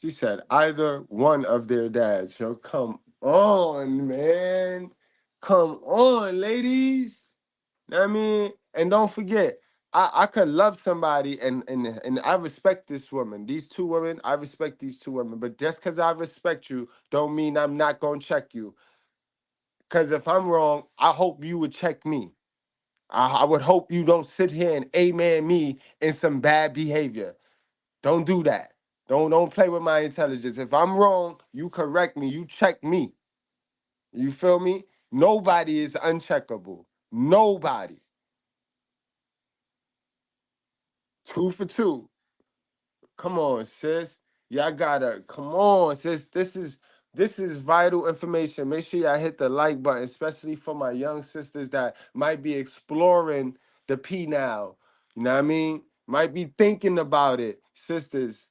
She said either one of their dads. So come on, man. Come on, ladies. I mean, and don't forget, I could love somebody and I respect this woman. These two women, I respect these two women. But just because I respect you don't mean I'm not going to check you. Because if I'm wrong, I hope you would check me. I would hope you don't sit here and amen me in some bad behavior. Don't do that. Don't play with my intelligence. If I'm wrong, you correct me. You check me. You feel me? Nobody is uncheckable. Nobody. 2 for 2. Come on, sis. Y'all gotta, come on, sis. This is vital information. Make sure y'all hit the like button, especially for my young sisters that might be exploring the P now. You know what I mean? Might be thinking about it. Sisters,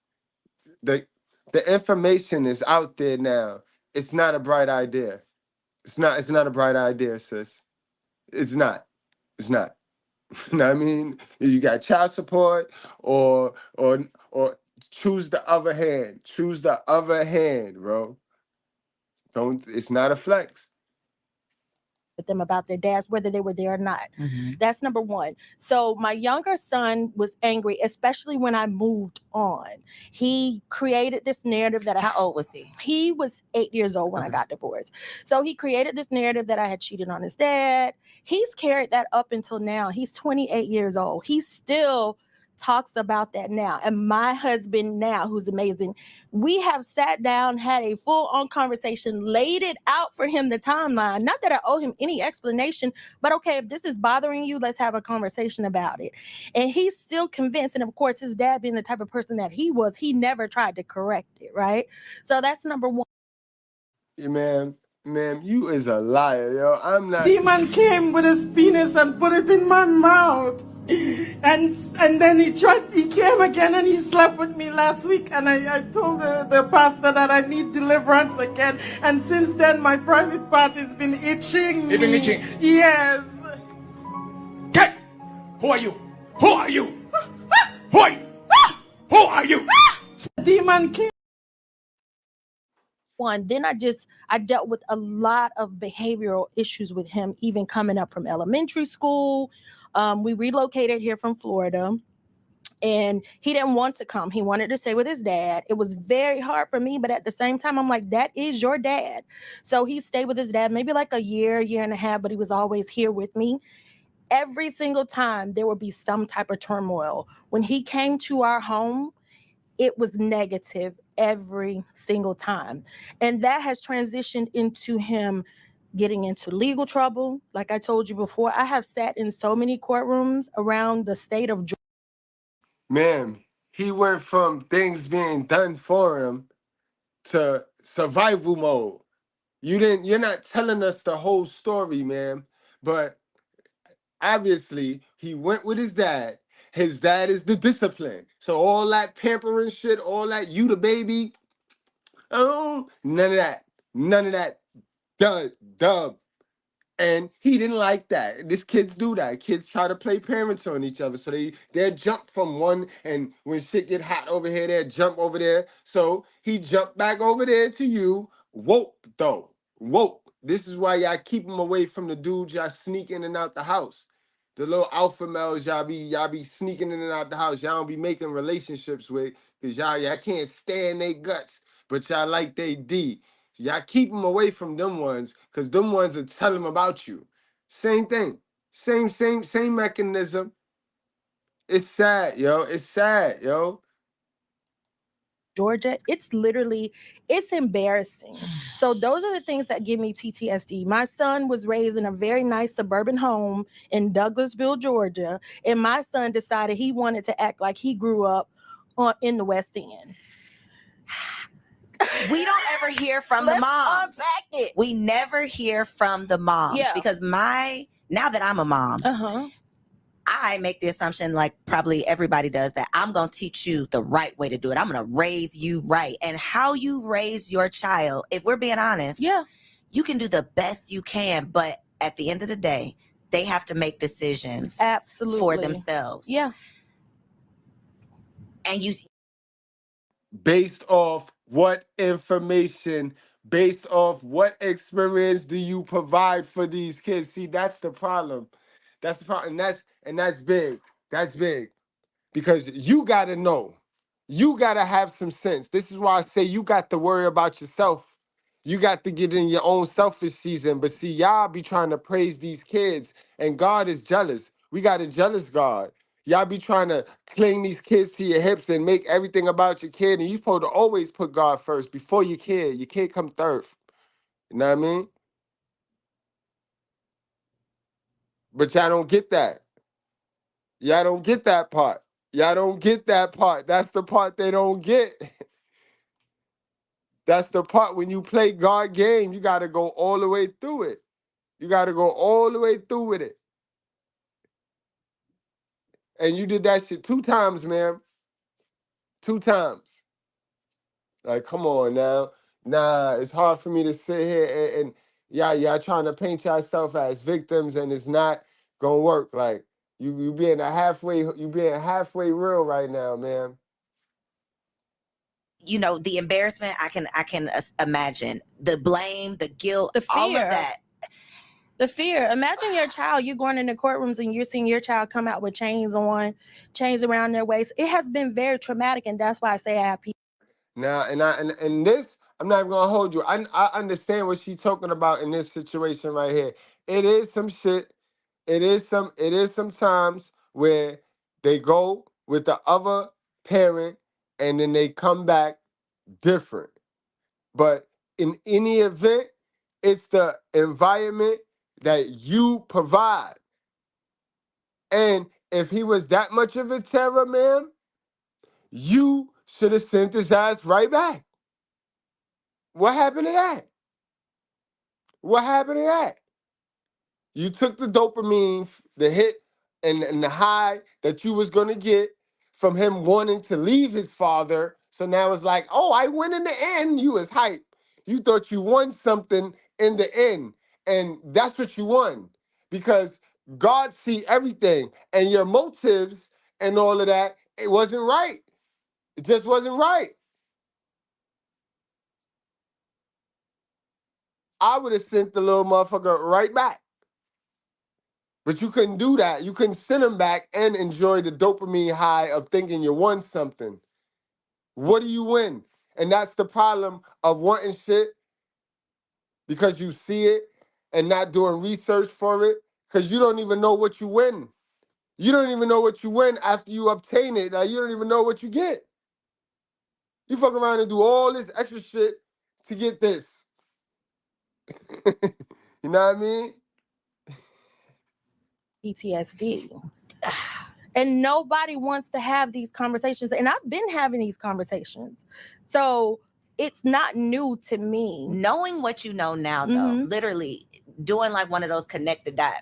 the information is out there now. It's not a bright idea. It's not a bright idea, sis. It's not. You know what I mean? You got child support or choose the other hand. Choose the other hand, bro. It's not a flex. With them about their dads, whether they were there or not. That's number one. So my younger son was angry, especially when I moved on. He created this narrative that How old was he? He was 8 years old when I got divorced. So he created this narrative that I had cheated on his dad. He's carried that up until now. He's 28 years old. He still talks about that now. And my husband now, who's amazing, we have sat down, had a full-on conversation, laid it out for him, the timeline. Not that I owe him any explanation, but okay, if this is bothering you, let's have a conversation about it. And he's still convinced. And of course, his dad being the type of person that he was, he never tried to correct it, right? So that's number one. Ma'am, you is a liar, yo. I'm not. Demon came with his penis and put it in my mouth. And then he came again and he slept with me last week, and I told the pastor that I need deliverance again, and since then my private part has been itching. It's been itching? Yes. Okay. Who are you? Who are you? Who are you? Who are you? Demon came. Then I dealt with a lot of behavioral issues with him, even coming up from elementary school. We relocated here from Florida, and he didn't want to come. He wanted to stay with his dad. It was very hard for me, but at the same time, I'm like, that is your dad. So he stayed with his dad maybe like a year and a half, but he was always here with me. Every single time there would be some type of turmoil. When he came to our home, it was negative every single time. And that has transitioned into him getting into legal trouble. Like I told you before, I have sat in so many courtrooms around the state of Georgia. Ma'am, he went from things being done for him to survival mode. You're not telling us the whole story, ma'am. But obviously, he went with his dad. His dad is the discipline. So all that pampering shit, all that you the baby, oh, none of that. None of that. Dub. And he didn't like that. These kids do that. Kids try to play parents on each other. So they'll jump from one, and when shit get hot over here, they'll jump over there. So he jumped back over there to you. Woke, though. Woke. This is why y'all keep him away from the dudes y'all sneak in and out the house. The little alpha males y'all be sneaking in and out the house. Y'all don't be making relationships with, because y'all can't stand their guts, but y'all like they D. Y'all keep them away from them ones, because them ones will tell them about you. Same thing. Same mechanism. It's sad, yo. It's sad, yo. Georgia, it's embarrassing. So those are the things that give me PTSD. My son was raised in a very nice suburban home in Douglasville, Georgia, and my son decided he wanted to act like he grew up in the West End. We don't ever hear from the moms. We never hear from the moms, because now that I'm a mom, I make the assumption, like probably everybody does, that I'm going to teach you the right way to do it. I'm going to raise you right. And how you raise your child, if we're being honest, you can do the best you can, but at the end of the day, they have to make decisions for themselves. Yeah. And based off what information, based off what experience do you provide for these kids? See, that's the problem. That's the problem. And that's big. That's big. Because you gotta know. You gotta have some sense. This is why I say you got to worry about yourself. You got to get in your own selfish season. But see, y'all be trying to praise these kids, and God is jealous. We got a jealous God. Y'all be trying to cling these kids to your hips and make everything about your kid. And you're supposed to always put God first before your kid. Your kid come third. You know what I mean? But y'all don't get that. Y'all don't get that part. Y'all don't get that part. That's the part they don't get. That's the part when you play God game, you got to go all the way through it. You got to go all the way through with it. And you did that shit 2 times, man. 2 times. Like, come on now. Nah, it's hard for me to sit here and y'all trying to paint yourself as victims, and it's not gonna work. Like, you being halfway real right now, man. You know, the embarrassment, I can imagine. The blame, the guilt, the fear. All of that. The fear. Imagine your child, you're going into courtrooms and you're seeing your child come out with chains around their waist. It has been very traumatic, and that's why I say I have people. Now, and this, I'm not even gonna hold you. I understand what she's talking about in this situation right here. It is some shit. It is some times where they go with the other parent and then they come back different. But in any event, it's the environment that you provide. And if he was that much of a terror, man, you should have sent his ass right back. What happened to that? What happened to that? You took the dopamine, the hit, and the high that you was gonna get from him wanting to leave his father. So now it's like, oh, I win in the end. You was hype. You thought you won something in the end, and that's what you won because God see everything, and your motives and all of that. It wasn't right. It just wasn't right. I would have sent the little motherfucker right back. But you couldn't do that. You couldn't send him back and enjoy the dopamine high of thinking you won something. What do you win? And that's the problem of wanting shit because you see it and not doing research for it because you don't even know what you win. You don't even know what you win after you obtain it. Like, you don't even know what you get. You fuck around and do all this extra shit to get this. You know what I mean? PTSD. And nobody wants to have these conversations. And I've been having these conversations. So it's not new to me. Knowing what you know now, though, literally doing like one of those connected dot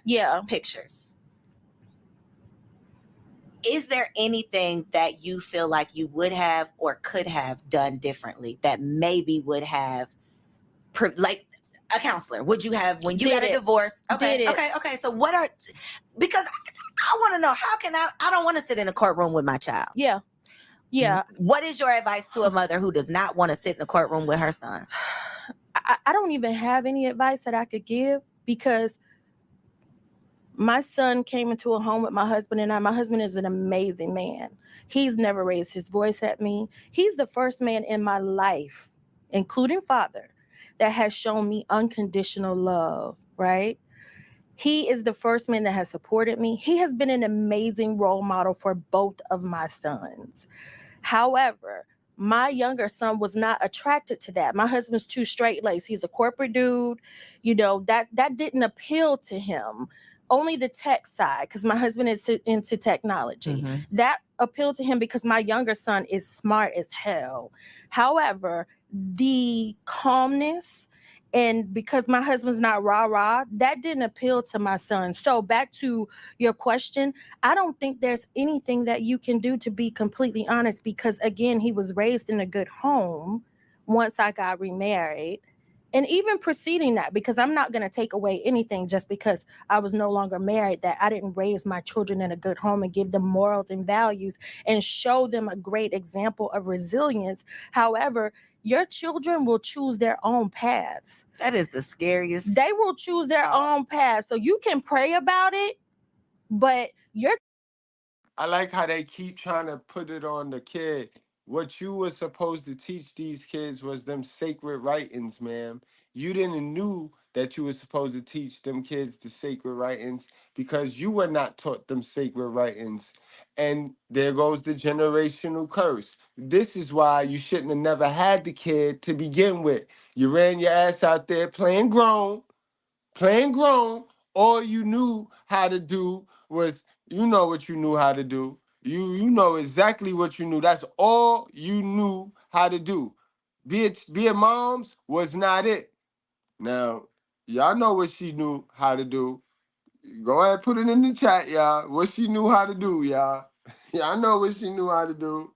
pictures. Is there anything that you feel like you would have or could have done differently that maybe would have, like a counselor? Would you have, when you got a divorce? Okay. So what are, because I want to know, how can I don't want to sit in a courtroom with my child. Yeah. What is your advice to a mother who does not want to sit in a courtroom with her son? I don't even have any advice that I could give because my son came into a home with my husband and I. My husband is an amazing man. He's never raised his voice at me. He's the first man in my life, including father, that has shown me unconditional love, right? He is the first man that has supported me. He has been an amazing role model for both of my sons. However, my younger son was not attracted to that. My husband's too straight-laced. He's a corporate dude. You know, that didn't appeal to him. Only the tech side, because my husband is into technology. That appealed to him because my younger son is smart as hell. However, the calmness, and because my husband's not rah-rah, that didn't appeal to my son. So back to your question, I don't think there's anything that you can do, to be completely honest, because again, he was raised in a good home once I got remarried. And even preceding that, because I'm not going to take away anything just because I was no longer married, that I didn't raise my children in a good home and give them morals and values and show them a great example of resilience. However, your children will choose their own paths. That is the scariest. They will choose their own paths. So you can pray about it, but I like how they keep trying to put it on the kid. What you were supposed to teach these kids was them sacred writings, ma'am. You didn't knew that you were supposed to teach them kids the sacred writings because you were not taught them sacred writings. And there goes the generational curse. This is why you shouldn't have never had the kid to begin with. You ran your ass out there playing grown. All you knew how to do was, you know what you knew how to do. You know exactly what you knew. That's all you knew how to do. Being moms was not it. Now, y'all know what she knew how to do. Go ahead, put it in the chat, y'all. What she knew how to do, y'all. Y'all know what she knew how to do.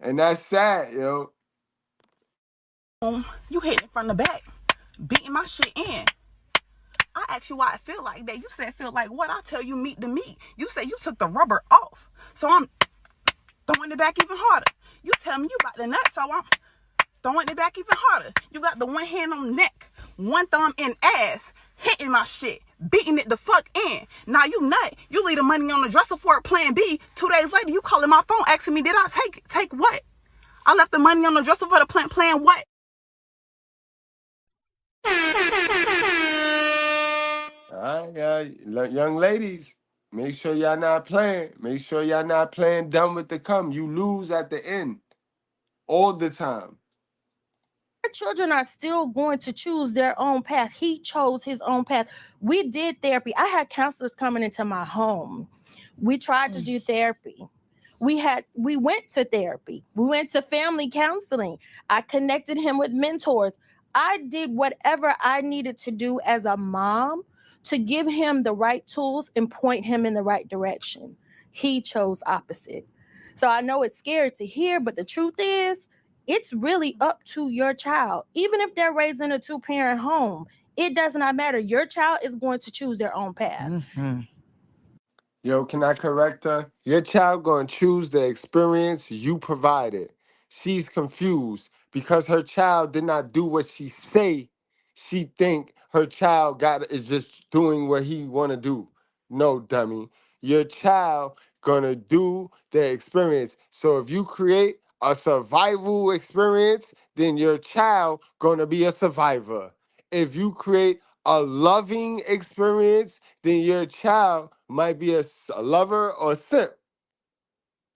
And that's sad, yo. You hit it from the back, beating my shit in. I asked you why it feel like that. You said feel like what? I tell you meat to meat. You said you took the rubber off. So I'm throwing it back even harder. You tell me you got the nut, so I'm throwing it back even harder. You got the one hand on the neck, one thumb in ass, hitting my shit, beating it the fuck in. Now you nut. You leave the money on the dresser for it, plan B. 2 days later, you calling my phone asking me, did I take it? Take what? I left the money on the dresser for the plan what? All right, young ladies, make sure y'all not playing. Make sure y'all not playing dumb with the cum. You lose at the end all the time. Our children are still going to choose their own path. He chose his own path. We did therapy. I had counselors coming into my home. We tried to do therapy. We went to therapy. We went to family counseling. I connected him with mentors. I did whatever I needed to do as a mom to give him the right tools and point him in the right direction. He chose opposite. So I know it's scary to hear, but the truth is, it's really up to your child. Even if they're raised in a 2-parent home, it does not matter. Your child is going to choose their own path. Mm-hmm. Yo, can I correct her? Your child gonna choose the experience you provided. She's confused because her child did not do what she say. She think her child is just doing what he wanna do. No, dummy. Your child gonna do the experience. So if you create a survival experience, then your child gonna be a survivor. If you create a loving experience, then your child might be a lover or a simp.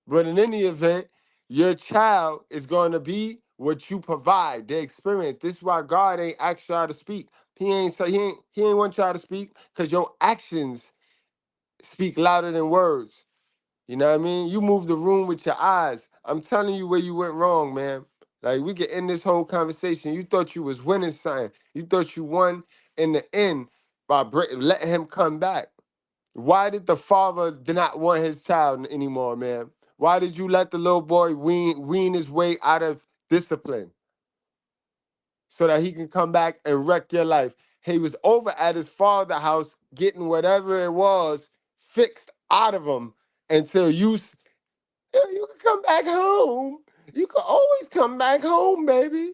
But in any event, your child is going to be what you provide, the experience. This is why God ain't asked y'all to speak. He ain't want y'all to speak because your actions speak louder than words. You know what I mean? You move the room with your eyes. I'm telling you where you went wrong, man. Like, we could end this whole conversation. You thought you was winning something. You thought you won in the end by letting him come back. Why did the father not want his child anymore, man? Why did you let the little boy wean his way out of discipline so that he can come back and wreck your life? He was over at his father's house getting whatever it was fixed out of him until you can come back home. You can always come back home, baby.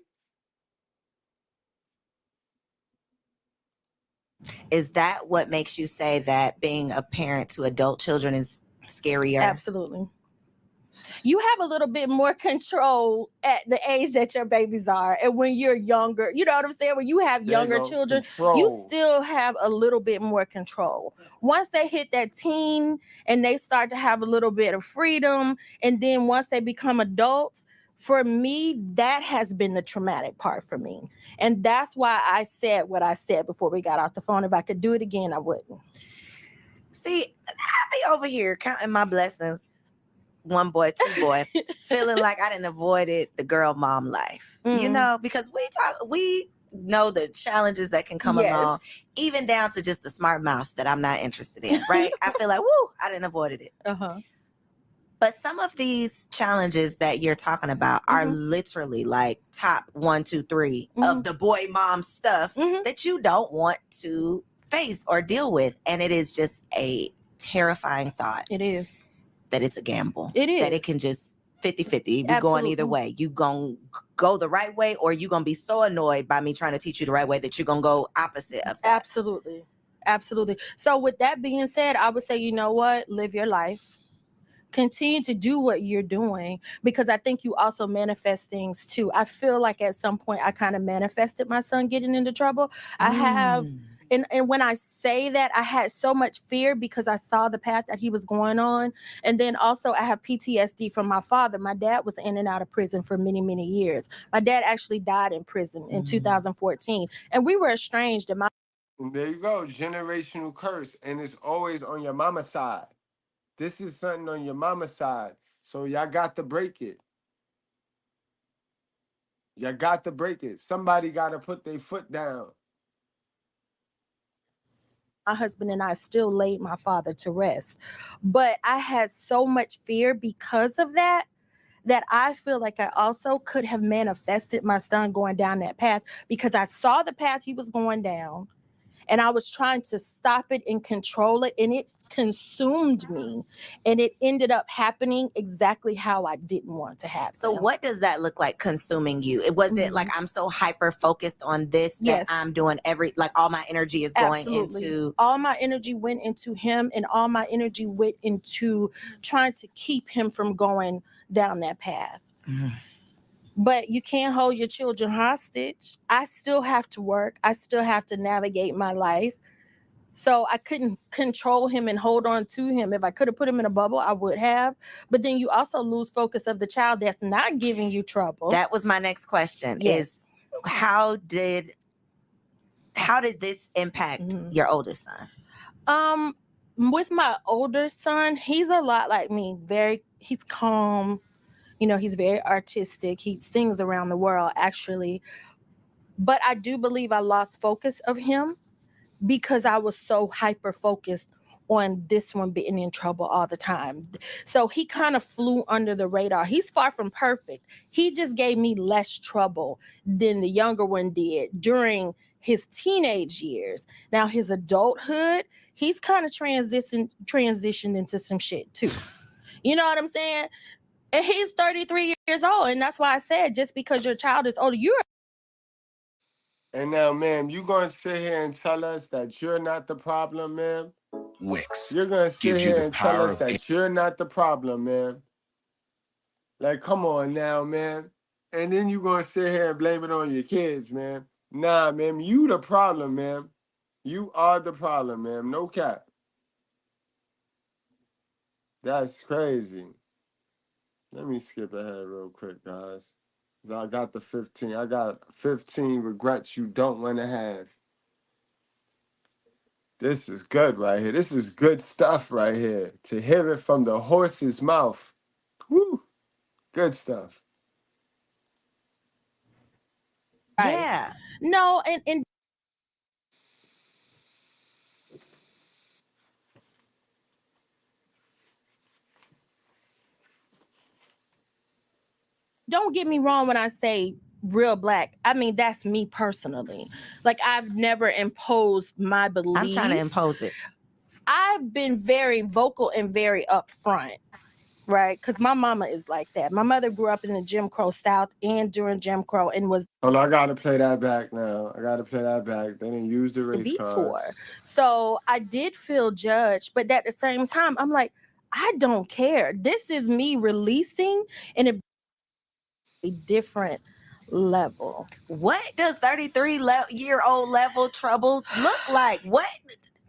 Is that what makes you say that being a parent to adult children is scarier? Absolutely. You have a little bit more control at the age that your babies are. And when you're younger, you know what I'm saying? When you have younger children, you still have a little bit more control. Once they hit that teen and they start to have a little bit of freedom, and then once they become adults, for me, that has been the traumatic part for me. And that's why I said what I said before we got off the phone. If I could do it again, I wouldn't. See, I be over here counting my blessings. 1 boy, 2 boy, feeling like I didn't avoided the girl mom life, you know, because we know the challenges that can come along, even down to just the smart mouth that I'm not interested in, right? I feel like, woo, I didn't avoided it. But some of these challenges that you're talking about are literally like top 1, 2, 3 of the boy mom stuff that you don't want to face or deal with. And it is just a terrifying thought. It is. That it's a gamble. It is. That it can just 50-50. We're going either way. You going to go the right way, or you going to be so annoyed by me trying to teach you the right way that you're going to go opposite of that. Absolutely. Absolutely. So with that being said, I would say, you know what? Live your life. Continue to do what you're doing, because I think you also manifest things too. I feel like at some point I kind of manifested my son getting into trouble. I have... And when I say that, I had so much fear because I saw the path that he was going on. And then also I have PTSD from my father. My dad was in and out of prison for many, many years. My dad actually died in prison in 2014. And we were estranged. And there you go, generational curse. And it's always on your mama's side. This is something on your mama's side. So y'all got to break it. Y'all got to break it. Somebody got to put their foot down. My husband and I still laid my father to rest. But I had so much fear because of that I feel like I also could have manifested my son going down that path, because I saw the path he was going down and I was trying to stop it and control it, and it consumed me, and it ended up happening exactly how I didn't want to happen. So what does that look like, consuming you? It wasn't like I'm so hyper focused on this that I'm doing all my energy is going into. All my energy went into him, and all my energy went into trying to keep him from going down that path. But you can't hold your children hostage. I still have to work. I still have to navigate my life. So I couldn't control him and hold on to him. If I could have put him in a bubble, I would have. But then you also lose focus of the child that's not giving you trouble. That was my next question. Is how did this impact your oldest son? With my older son, he's a lot like me. He's calm. You know, he's very artistic. He sings around the world, actually. But I do believe I lost focus of him because I was so hyper focused on this one being in trouble all the time. So he kind of flew under the radar. He's far from perfect. He just gave me less trouble than the younger one did during his teenage years. Now his adulthood, he's kind of transitioned into some shit too. You know what I'm saying? And he's 33 years old. And that's why I said, just because your child is older, you're. And now, ma'am, you going to sit here and tell us that you're not the problem, ma'am? Wix You're going to sit gives you here the and tell power us of that you're not the problem, ma'am? Like, come on now, man. And then you going to sit here and blame it on your kids, man. Nah, ma'am, you the problem, ma'am. You are the problem, ma'am. No cap. That's crazy. Let me skip ahead real quick, guys. 'Cause I got the 15. I got 15 regrets you don't want to have. This is good right here. This is good stuff right here. To hear it from the horse's mouth. Woo! Good stuff. Yeah. No, and don't get me wrong when I say real Black. I mean, that's me personally. Like, I've never imposed my beliefs. I'm trying to impose it. I've been very vocal and very upfront, right? Because my mama is like that. My mother grew up in the Jim Crow South and during Jim Crow and was Hold on, I gotta play that back now. I gotta play that back. They didn't use the to race be cards. for. So I did feel judged, but at the same time, I'm like, I don't care. This is me releasing in a different level. What does 33-year-old level trouble look like? What?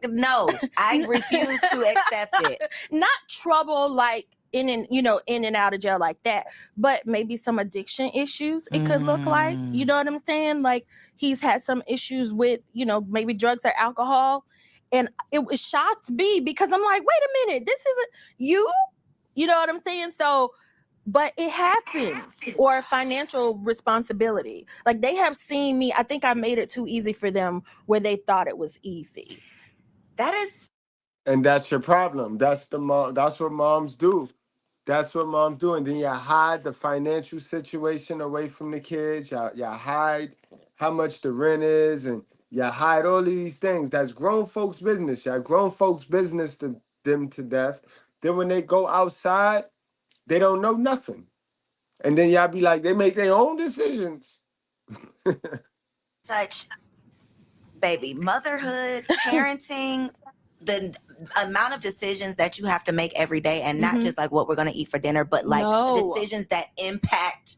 No, I refuse to accept it. Not trouble like in and out of jail like that, but maybe some addiction issues it could look like. You know what I'm saying? Like, he's had some issues with, maybe drugs or alcohol. And it was shocked me because I'm like, wait a minute, this isn't you. You know what I'm saying? So, but it happens. Or financial responsibility. Like, they have seen me. I think I made it too easy for them where they thought it was easy. That is. And that's your problem. That's what moms do. That's what moms do. And then you hide the financial situation away from the kids. You hide how much the rent is, and you hide all of these things. That's grown folks' business. Y'all grown folks' business to them to death. Then when they go outside, they don't know nothing. And then y'all be like, they make their own decisions. Such, baby, motherhood, parenting, the amount of decisions that you have to make every day, and not just like what we're going to eat for dinner, but like decisions that impact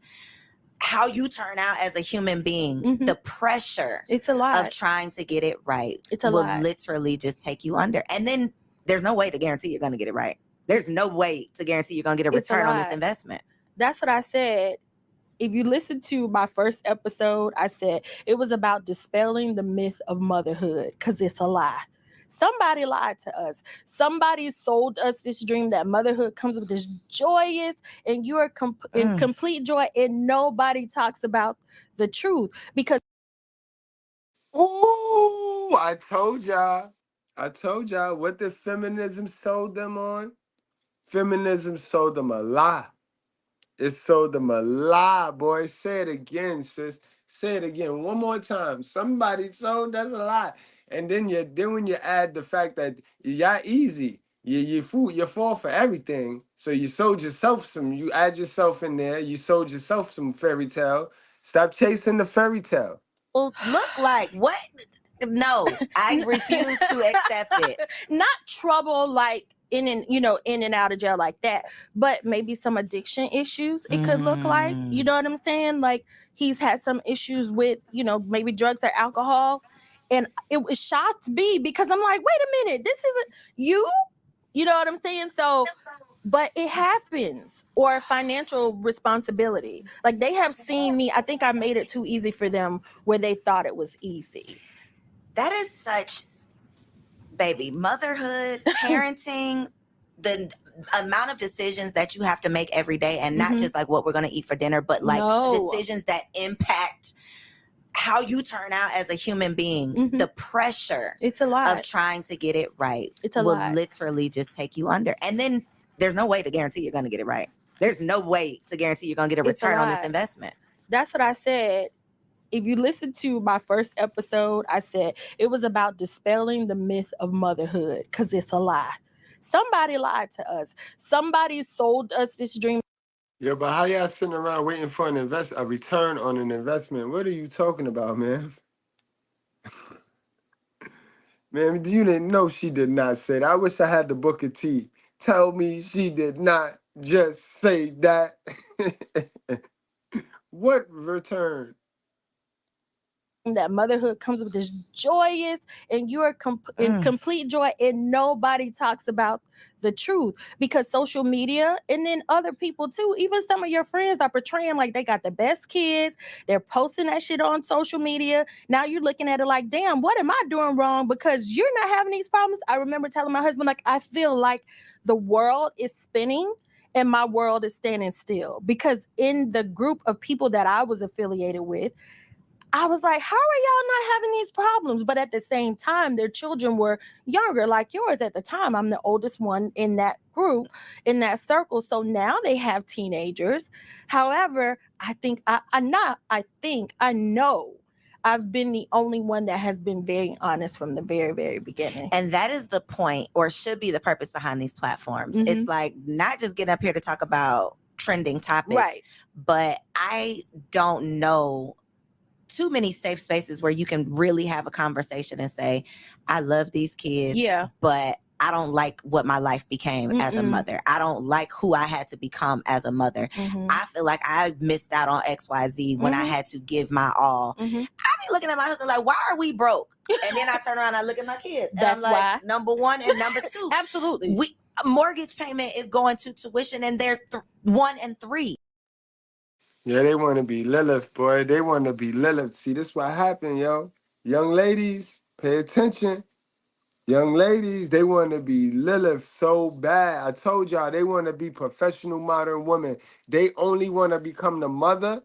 how you turn out as a human being. The pressure it's a lot of trying to get it right will literally just take you under. And then there's no way to guarantee you're going to get it right. There's no way to guarantee you're going to get a return on this investment. That's what I said. If you listen to my first episode, I said it was about dispelling the myth of motherhood, because it's a lie. Somebody lied to us. Somebody sold us this dream that motherhood comes with this joyous, and you are in complete joy, and nobody talks about the truth. Because I told y'all what did feminism sold them on? Feminism sold them a lie. It sold them a lie, boy. Say it again, sis. Say it again one more time. Somebody sold us a lie. And then when you add the fact that y'all easy, you fall for everything. So you sold yourself some. You add yourself in there. You sold yourself some fairy tale. Stop chasing the fairy tale. Well, look like what? No, I refuse to accept it. Not trouble like in and out of jail like that, but maybe some addiction issues it could look like. You know what I'm saying? Like, he's had some issues with, maybe drugs or alcohol. And it was shocked me because I'm like, wait a minute, this isn't you. You know what I'm saying? So, but it happens. Or financial responsibility. Like, they have seen me. I think I made it too easy for them where they thought it was easy. That is such, baby, motherhood, parenting, the amount of decisions that you have to make every day, and not just like what we're going to eat for dinner, but like decisions that impact how you turn out as a human being, the pressure it's a lot of trying to get it right will literally just take you under. And then there's no way to guarantee you're going to get it right. There's no way to guarantee you're going to get a return on this investment. That's what I said. If you listen to my first episode, I said it was about dispelling the myth of motherhood because it's a lie. Somebody lied to us. Somebody sold us this dream. Yeah, but how y'all sitting around waiting for a return on an investment? What are you talking about, man? Man, you didn't know she did not say that. I wish I had the book of tea. Tell me she did not just say that. What return? That motherhood comes with this joyous, and you are in complete joy, and nobody talks about the truth because social media and then other people too, even some of your friends are portraying like they got the best kids. They're posting that shit on social media. Now you're looking at it like, damn, what am I doing wrong? Because you're not having these problems. I remember telling my husband, like, I feel like the world is spinning and my world is standing still, because in the group of people that I was affiliated with, I was like, how are y'all not having these problems? But at the same time, their children were younger, like yours at the time. I'm the oldest one in that group, in that circle. So now they have teenagers. However, I know I've been the only one that has been very honest from the very, very beginning. And that is the point, or should be the purpose behind these platforms. Mm-hmm. It's like not just getting up here to talk about trending topics, right? But I don't know too many safe spaces where you can really have a conversation and say, I love these kids, but I don't like what my life became as a mother. I don't like who I had to become as a mother. I feel like I missed out on XYZ when I had to give my all. I be looking at my husband like, why are we broke? And then I turn around and I look at my kids. And That's I'm like, why. number one and number two. Absolutely. Mortgage payment is going to tuition and they're 1 and 3. Yeah, they want to be Lilith, boy. They want to be Lilith. See, this what happened, yo. Young ladies, pay attention. Young ladies, they want to be Lilith so bad. I told y'all, they want to be professional modern women. They only want to become the mother.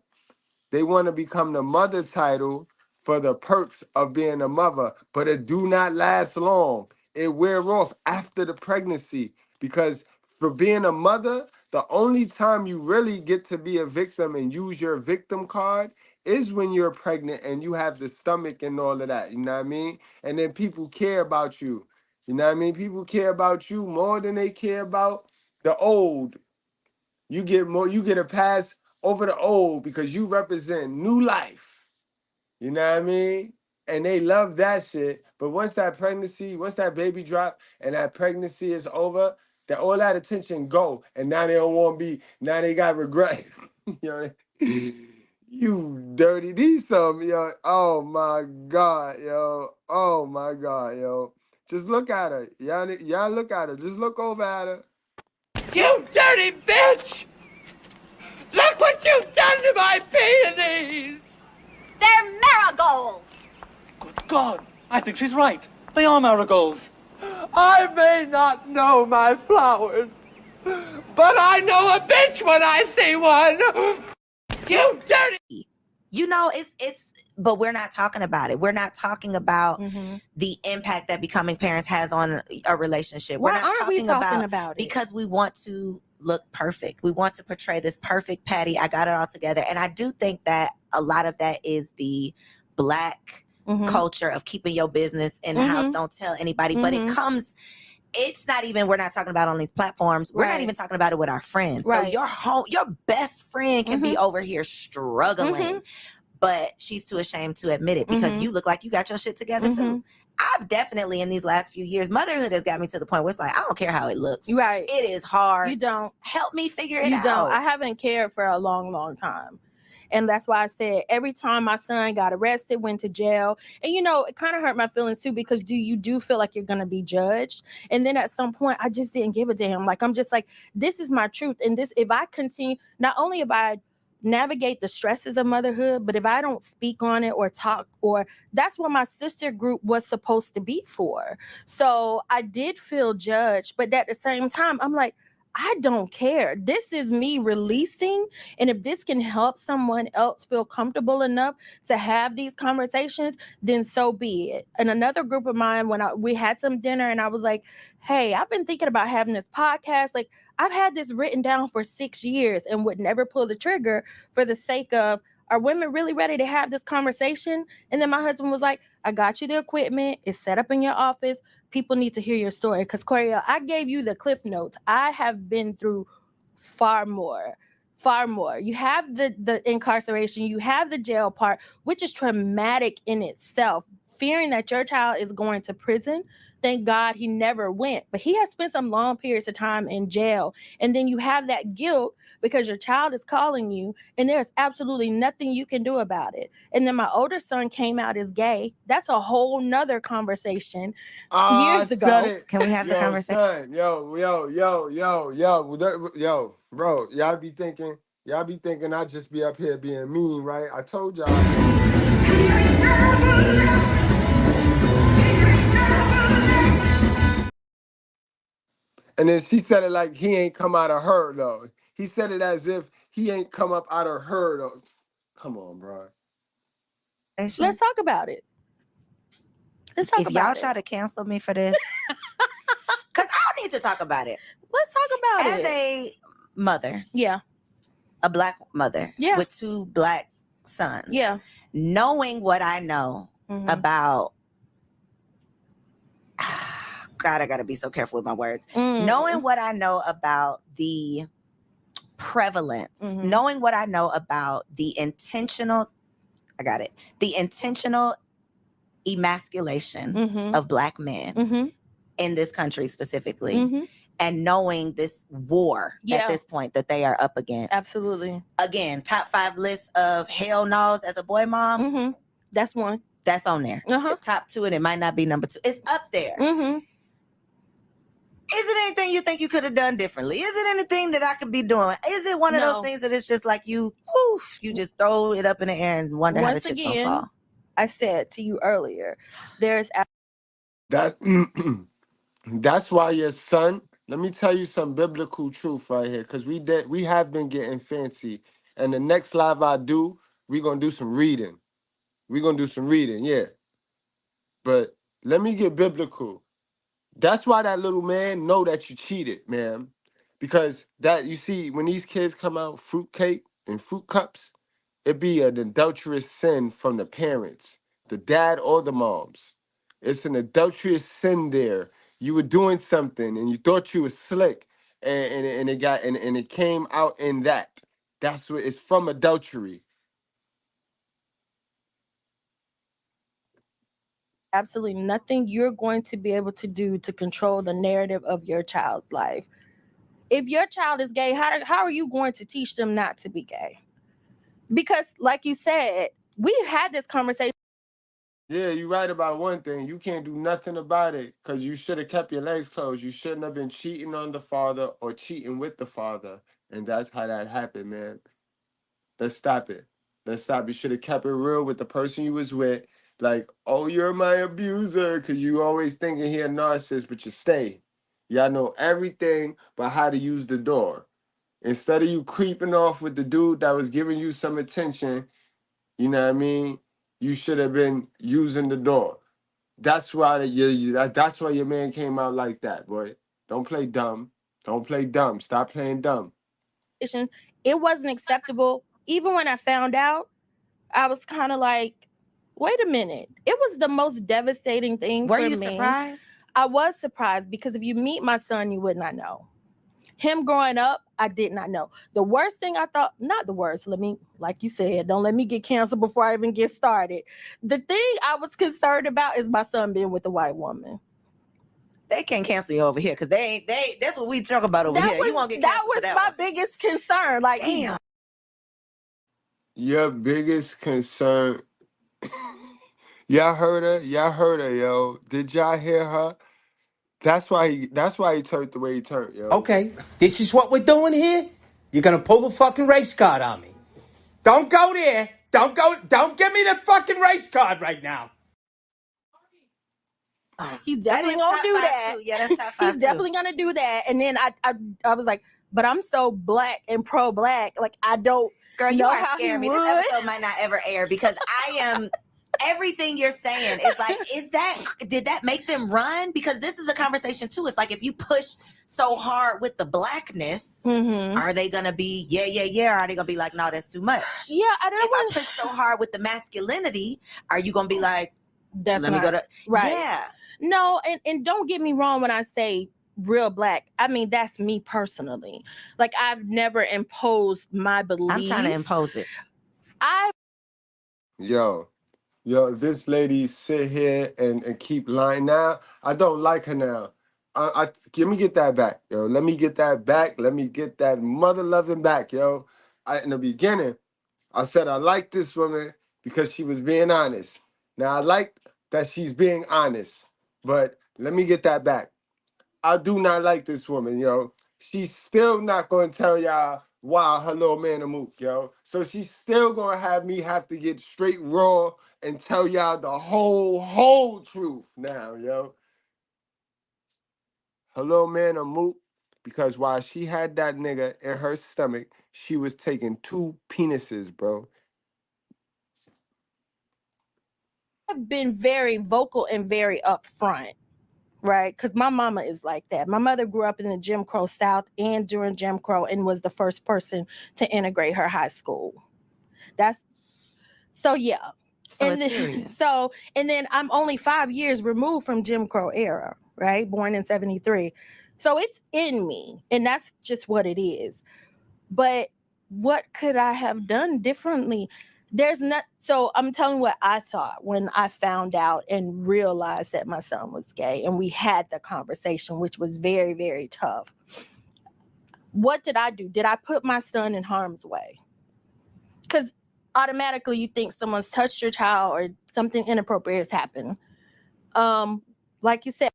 They want to become the mother title for the perks of being a mother. But it do not last long. It wear off after the pregnancy. Because for being a mother, the only time you really get to be a victim and use your victim card is when you're pregnant and you have the stomach and all of that. You know what I mean? And then people care about you. You know what I mean? People care about you more than they care about the old. You get a pass over the old because you represent new life. You know what I mean? And they love that shit. But once that baby drop and that pregnancy is over, that all that attention go, and now they don't want to be. Now they got regret. You know, you dirty. These some yo. Oh my god, yo. Oh my god, yo. Just look at her. Y'all look at her. Just look over at her. You dirty bitch! Look what you've done to my peonies! They're marigolds! Good God, I think she's right. They are marigolds. I may not know my flowers, but I know a bitch when I see one. You dirty. You know, it's but we're not talking about it. We're not talking about the impact that becoming parents has on a relationship. Why We're not aren't we talking about it? Because we want to look perfect. We want to portray this perfect Patty. I got it all together. And I do think that a lot of that is the Black culture of keeping your business in the house. Don't tell anybody. But it's not even, we're not talking about on these platforms. We're not even talking about it with our friends. Right. So your best friend can be over here struggling, but she's too ashamed to admit it because you look like you got your shit together too. I've definitely in these last few years, motherhood has got me to the point where it's like, I don't care how it looks. Right. It is hard. You don't. Help me figure it out. You don't. I haven't cared for a long, long time. And that's why I said every time my son got arrested, went to jail, and you know, it kind of hurt my feelings too, because you do feel like you're going to be judged. And then at some point, I just didn't give a damn. Like, I'm just like, this is my truth. And this, if I continue, not only if I navigate the stresses of motherhood, but if I don't speak on it or talk, or that's what my sister group was supposed to be for. So I did feel judged, but at the same time, I'm like, I don't care. This is me releasing. And if this can help someone else feel comfortable enough to have these conversations, then so be it. And another group of mine, when we had some dinner and I was like, hey, I've been thinking about having this podcast. Like, I've had this written down for 6 years and would never pull the trigger for the sake of, are women really ready to have this conversation? And then my husband was like, I got you the equipment. It's set up in your office. People need to hear your story. Because, Coriel, I gave you the cliff notes. I have been through far more. You have the incarceration. You have the jail part, which is traumatic in itself. Fearing that your child is going to prison. Thank God he never went. But he has spent some long periods of time in jail. And then you have that guilt because your child is calling you and there's absolutely nothing you can do about it. And then my older son came out as gay. That's a whole nother conversation years ago. Can we have the conversation? Son, yo, bro, y'all be thinking I just be up here being mean, right? I told y'all. And then she said it like he ain't come out of her, though. He said it as if he ain't come up out of her, though. Come on, bro. Let's talk about it. If y'all try to cancel me for this, because I need to talk about it. Let's talk about it. As a mother. Yeah. A Black mother. Yeah. With 2 Black sons. Yeah. Knowing what I know about... God, I gotta be so careful with my words. Knowing what I know about the prevalence, knowing what I know about the intentional emasculation of Black men in this country specifically, and knowing this war at this point that they are up against. Absolutely. Again, top 5 list of hell no's as a boy mom. That's one. That's on there. The top 2, and it might not be number 2. It's up there. Is it anything you think you could have done differently? Is it anything that I could be doing? Is it one of those things that it's just like you just throw it up in the air and wonder how the chips gonna fall? I said to you earlier, there's... That's why your son, let me tell you some biblical truth right here, because we have been getting fancy. And the next live I do, we're going to do some reading. Yeah. But let me get biblical. That's why that little man know that you cheated, man. Because that, you see, when these kids come out fruitcake and fruit cups, it be an adulterous sin from the parents, the dad or the moms. It's an adulterous sin there. You were doing something and you thought you was slick, and it came out in that. That's what it's from, adultery. Absolutely nothing you're going to be able to do to control the narrative of your child's life. If your child is gay, how are you going to teach them not to be gay? Because like you said, we've had this conversation. Yeah, you're right about one thing. You can't do nothing about it because you should have kept your legs closed. You shouldn't have been cheating on the father or cheating with the father. And that's how that happened, man. Let's stop it. You should have kept it real with the person you was with. Like, oh, you're my abuser, because you always thinking he a narcissist, but you stay. Y'all know everything but how to use the door. Instead of you creeping off with the dude that was giving you some attention, you know what I mean? You should have been using the door. That's why that's why your man came out like that, boy. Don't play dumb. Stop playing dumb. It wasn't acceptable. Even when I found out, I was kind of like, wait a minute. It was the most devastating thing for me. Were you surprised? I was surprised because if you meet my son, you would not know. Him growing up, I did not know. The worst thing I thought, not the worst, like you said, don't let me get canceled before I even get started. The thing I was concerned about is my son being with a white woman. They can't cancel you over here because that's what we talk about over here. You won't get canceled for that. That was my biggest concern. Like, damn. Your biggest concern. Y'all heard her, yo. Did y'all hear her? That's why he turned the way he turned, yo. Okay, this is what we're doing here? You're gonna pull the fucking race card on me. Don't go there. Don't give me the fucking race card right now. He's definitely gonna do that. Yeah, that's top 5 He's definitely gonna do that. And then I was like, but I'm so black and pro-black, like I don't Girl, you know are how he scaring me. would. This episode might not ever air because I am. Everything you're saying is like, did that make them run? Because this is a conversation too. It's like if you push so hard with the blackness, are they gonna be yeah? Or are they gonna be like, no, that's too much? Yeah, I push so hard with the masculinity, are you gonna be like, that's let me go to right? Yeah. No, and don't get me wrong when I say real black. I mean, that's me personally. Like I've never imposed my beliefs. I'm trying to impose it. Yo, this lady sit here and keep lying now. I don't like her now. Let me get that back, yo. Let me get that back. Let me get that mother loving back, yo. In the beginning, I said I like this woman because she was being honest. Now I like that she's being honest, but let me get that back. I do not like this woman, yo. She's still not gonna tell y'all why her little man a mook, yo. So she's still gonna have me have to get straight raw and tell y'all the whole truth now, yo. Her little man a mook because while she had that nigga in her stomach, she was taking 2 penises, bro. I've been very vocal and very upfront, right? Because my mama is like that. My mother grew up in the Jim Crow South and during Jim Crow and was the first person to integrate her high school. So yeah. So it's serious. And then I'm only 5 years removed from Jim Crow era, right? Born in 73. So it's in me, and that's just what it is. But what could I have done differently? So I'm telling you what I thought when I found out and realized that my son was gay, and we had the conversation, which was very, very tough. What did I do? Did I put my son in harm's way? Because automatically you think someone's touched your child or something inappropriate has happened. Like you said,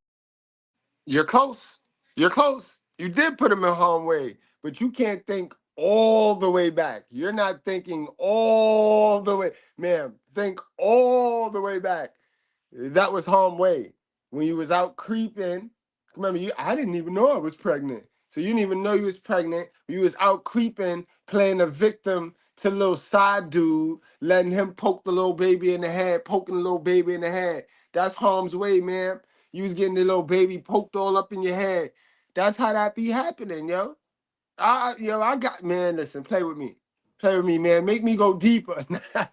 You're close. You're close. You did put him in harm's way, but you can't think all the way back. You're not thinking all the way. Ma'am, think all the way back. That was harm's way. When you was out creeping, remember, I didn't even know I was pregnant. So you didn't even know you was pregnant. You was out creeping, playing a victim to the little side dude, letting him poke the little baby in the head, poking the little baby in the head. That's harm's way, man. You was getting the little baby poked all up in your head. That's how that be happening, yo. Listen, play with me. Play with me, man. Make me go deeper.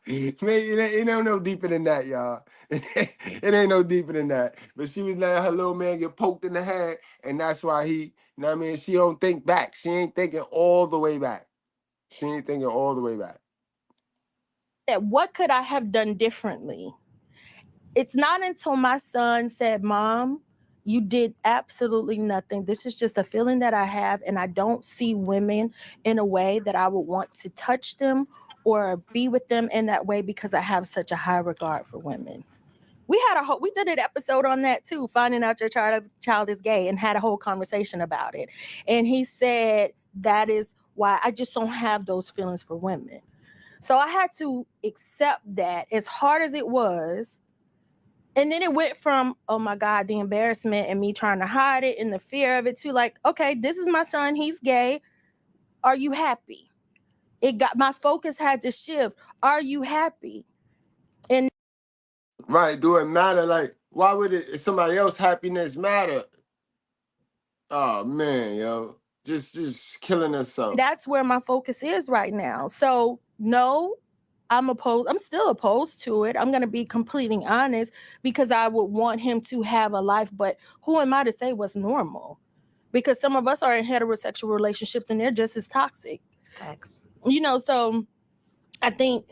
It ain't no deeper than that, y'all. It ain't no deeper than that. But she was letting her little man get poked in the head, and that's why you know what I mean? She don't think back. She ain't thinking all the way back. She ain't thinking all the way back. What could I have done differently? It's not until my son said, Mom, you did absolutely nothing. This is just a feeling that I have, and I don't see women in a way that I would want to touch them or be with them in that way because I have such a high regard for women. We did an episode on that too, finding out your child is gay, and had a whole conversation about it. And he said that is why I just don't have those feelings for women. So I had to accept that, as hard as it was. And then it went from, oh my God, the embarrassment and me trying to hide it and the fear of it to like, okay, this is my son, he's gay. Are you happy? My focus had to shift. Are you happy? And right, do it matter? Like, why would somebody else's happiness matter? Oh man, yo. Just killing herself. That's where my focus is right now. So no, I'm still opposed to it. I'm going to be completely honest, because I would want him to have a life, but who am I to say what's normal? Because some of us are in heterosexual relationships and they're just as toxic. Thanks. So I think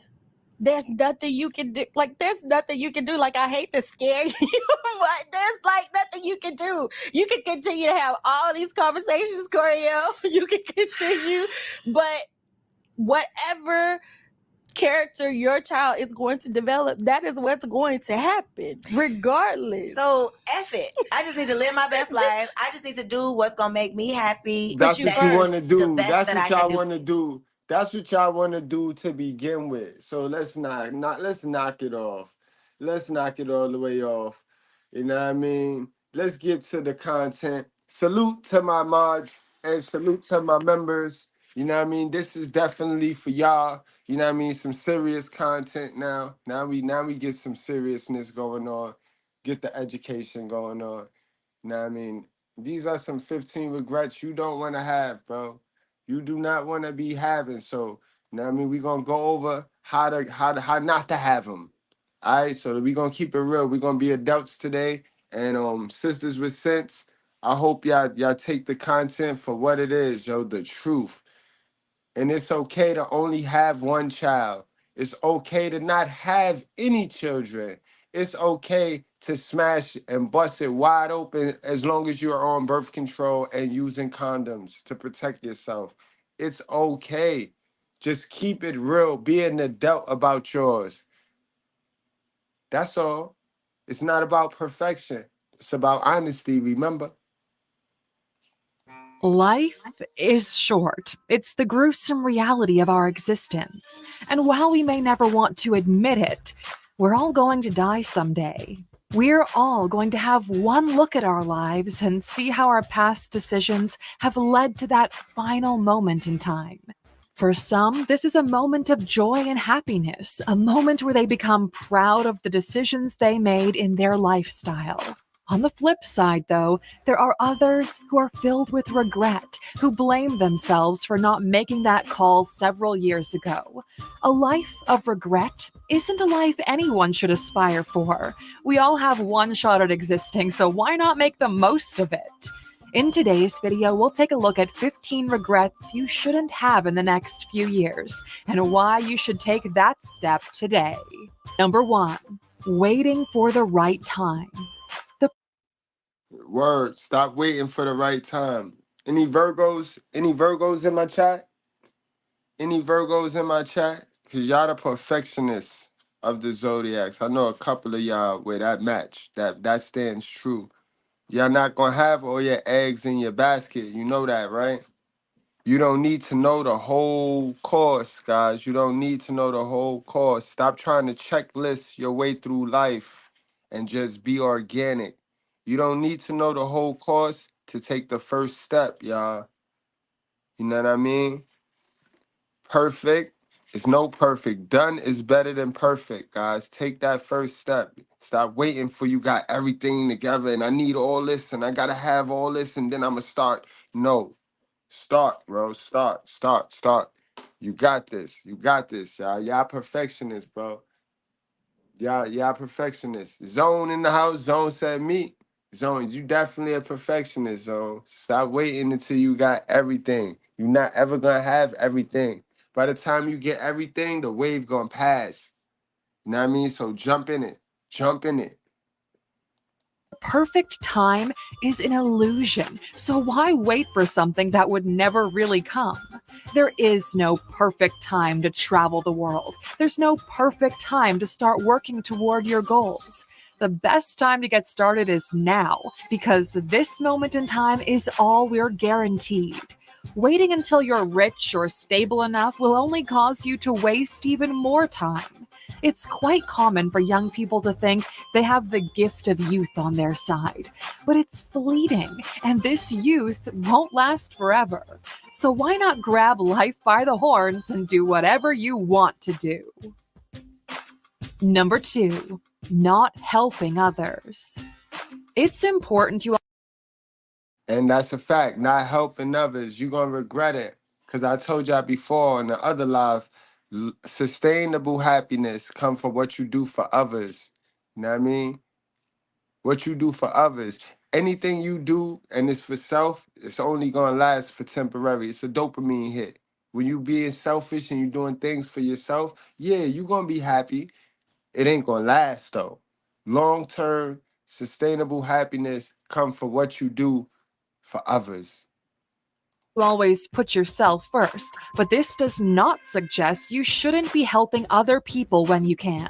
there's nothing you can do. Like, there's nothing you can do. Like, I hate to scare you, but there's like nothing you can do. You can continue to have all these conversations, Coriel. You can continue, but whatever character your child is going to develop, that is what's going to happen regardless. So F it. I just need to live my best life. I just need to do what's gonna make me happy. That's what you want to do. That's what y'all want to do. That's what y'all want to do to begin with. So let's knock it off. Let's knock it all the way off. You know what I mean? Let's get to the content. Salute to my mods and salute to my members. You know what I mean? This is definitely for y'all. You know what I mean? Some serious content now. Now we get some seriousness going on. Get the education going on. You know what I mean? These are some 15 regrets you don't want to have, bro. You do not want to be having. So, you know what I mean? We're gonna go over how not to have them. All right, so we're gonna keep it real. We're gonna be adults today. And sisters with sense, I hope y'all take the content for what it is, yo, the truth. And it's okay to only have one child. It's okay to not have any children. It's okay to smash and bust it wide open as long as you're on birth control and using condoms to protect yourself. It's okay. Just keep it real. Be an adult about yours. That's all. It's not about perfection. It's about honesty, remember? Life is short. It's the gruesome reality of our existence. And while we may never want to admit it, we're all going to die someday. We're all going to have one look at our lives and see how our past decisions have led to that final moment in time. For some, this is a moment of joy and happiness, a moment where they become proud of the decisions they made in their lifestyle. On the flip side, though, there are others who are filled with regret, who blame themselves for not making that call several years ago. A life of regret isn't a life anyone should aspire for. We all have one shot at existing, so why not make the most of it? In today's video, we'll take a look at 15 regrets you shouldn't have in the next few years, and why you should take that step today. Number 1, waiting for the right time. Word, stop waiting for the right time. Any Virgos? Any Virgos in my chat? Any Virgos in my chat? Because y'all the perfectionists of the zodiacs. I know a couple of y'all where that match, that stands true. Y'all not going to have all your eggs in your basket. You know that, right? You don't need to know the whole course, guys. You don't need to know the whole course. Stop trying to checklist your way through life and just be organic. You don't need to know the whole course to take the first step, y'all. You know what I mean? Perfect is no perfect. Done is better than perfect, guys. Take that first step. Stop waiting for you got everything together and I need all this and I got to have all this and then I'm going to start. No. Start, bro. Start. You got this. You got this, y'all. Y'all perfectionists, bro. Y'all perfectionists. Zone in the house. Zone said me. Zone, you definitely a perfectionist, Zone. Stop waiting until you got everything. You're not ever gonna have everything. By the time you get everything, the wave gonna pass. You know what I mean? So jump in it. Jump in it. Perfect time is an illusion, so why wait for something that would never really come? There is no perfect time to travel the world. There's no perfect time to start working toward your goals. The best time to get started is now, because this moment in time is all we're guaranteed. Waiting until you're rich or stable enough will only cause you to waste even more time. It's quite common for young people to think they have the gift of youth on their side, but it's fleeting, and this youth won't last forever. So why not grab life by the horns and do whatever you want to do? Number 2, not helping others. It's important to... And that's a fact. Not helping others. You're going to regret it. Because I told y'all before in the other live, sustainable happiness come from what you do for others. You know what I mean? What you do for others. Anything you do and it's for self, it's only going to last for temporary. It's a dopamine hit. When you being selfish and you doing things for yourself, yeah, you're going to be happy. It ain't going to last, though. Long-term, sustainable happiness come from what you do for others. Always put yourself first, but this does not suggest you shouldn't be helping other people when you can.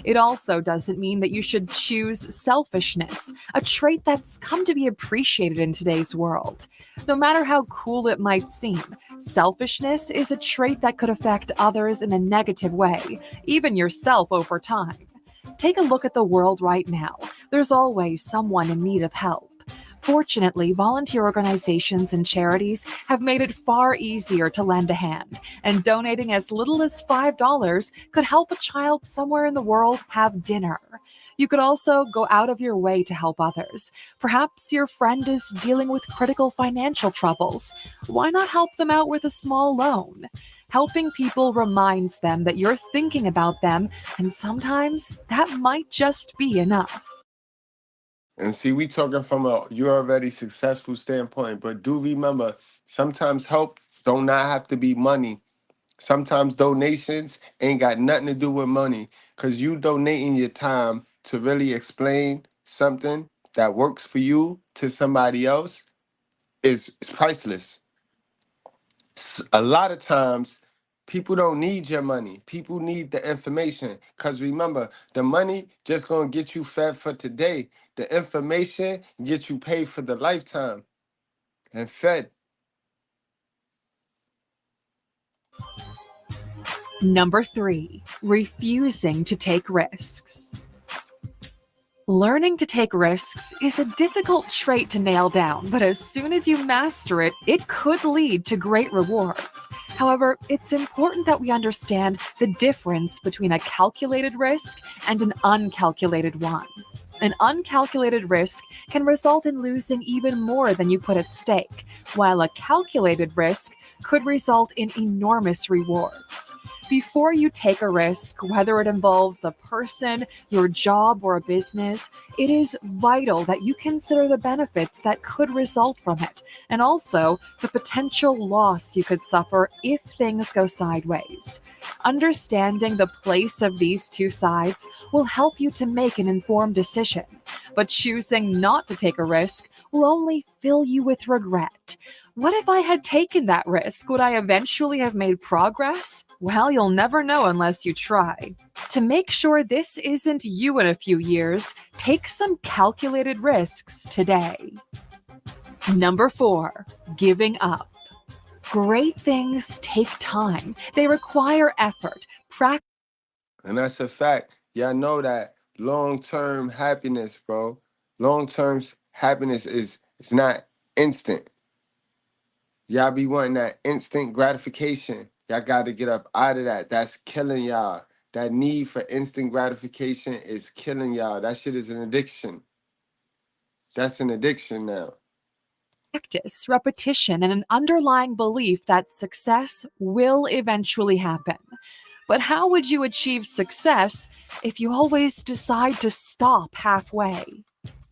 It also doesn't mean that you should choose selfishness, a trait that's come to be appreciated in today's world. No matter how cool it might seem, selfishness is a trait that could affect others in a negative way, even yourself over time. Take a look at the world right now. there's always someone in need of help. Fortunately, volunteer organizations and charities have made it far easier to lend a hand, and donating as little as $5 could help a child somewhere in the world have dinner. You could also go out of your way to help others. Perhaps your friend is dealing with critical financial troubles. Why not help them out with a small loan? Helping people reminds them that you're thinking about them, and sometimes that might just be enough. And see, we talking from a you're already successful standpoint, but do remember, sometimes help don't not have to be money. Sometimes donations ain't got nothing to do with money, because you donating your time to really explain something that works for you to somebody else is priceless. A lot of times, people don't need your money. People need the information. Because remember, the money just going to get you fed for today. The information gets you paid for the lifetime and fed. Number 3, refusing to take risks. Learning to take risks is a difficult trait to nail down, but as soon as you master it, it could lead to great rewards. However, it's important that we understand the difference between a calculated risk and an uncalculated one. An uncalculated risk can result in losing even more than you put at stake, while a calculated risk could result in enormous rewards. Before you take a risk, whether it involves a person, your job, or a business, it is vital that you consider the benefits that could result from it, and also the potential loss you could suffer if things go sideways. Understanding the place of these two sides will help you to make an informed decision, but choosing not to take a risk will only fill you with regret. What if I had taken that risk? Would I eventually have made progress? Well, you'll never know unless you try. To make sure this isn't you in a few years, take some calculated risks today. Number 4, giving up. Great things take time. They require effort, practice. And that's a fact. Y'all know that long-term happiness, bro. Long-term happiness is not instant. Y'all be wanting that instant gratification. Y'all got to get up out of that. That's killing y'all. That need for instant gratification is killing y'all. That shit is an addiction. That's an addiction now. Practice, repetition, and an underlying belief that success will eventually happen. But how would you achieve success if you always decide to stop halfway?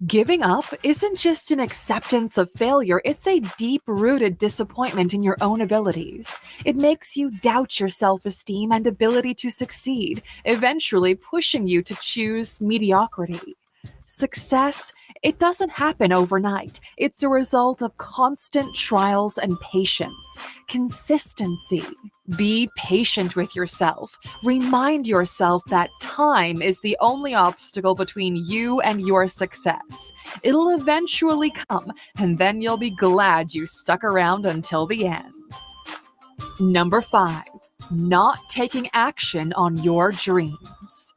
Giving up isn't just an acceptance of failure, it's a deep-rooted disappointment in your own abilities. It makes you doubt your self-esteem and ability to succeed, eventually pushing you to choose mediocrity. Success, it doesn't happen overnight. It's a result of constant trials and patience, consistency. Be patient with yourself. Remind yourself that time is the only obstacle between you and your success. It'll eventually come, and then you'll be glad you stuck around until the end. Number 5, not taking action on your dreams.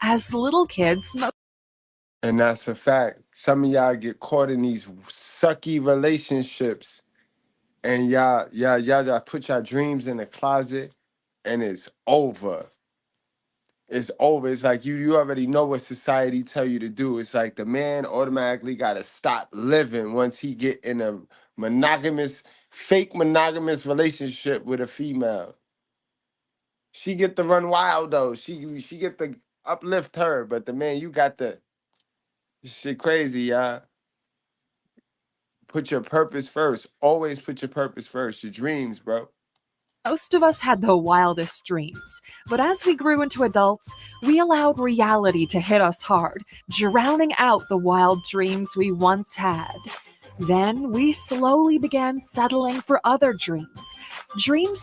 As little kids, And that's a fact. Some of y'all get caught in these sucky relationships, and y'all put your dreams in the closet, and it's over. It's over. It's like you already know what society tell you to do. It's like the man automatically got to stop living once he get in a fake monogamous relationship with a female. She get to run wild though. She get to uplift her, but the man, you got to. Shit crazy, y'all. Put your purpose first. Always put your purpose first. Your dreams, bro. most of us had the wildest dreams. But as we grew into adults, we allowed reality to hit us hard, drowning out the wild dreams we once had. Then we slowly began settling for other dreams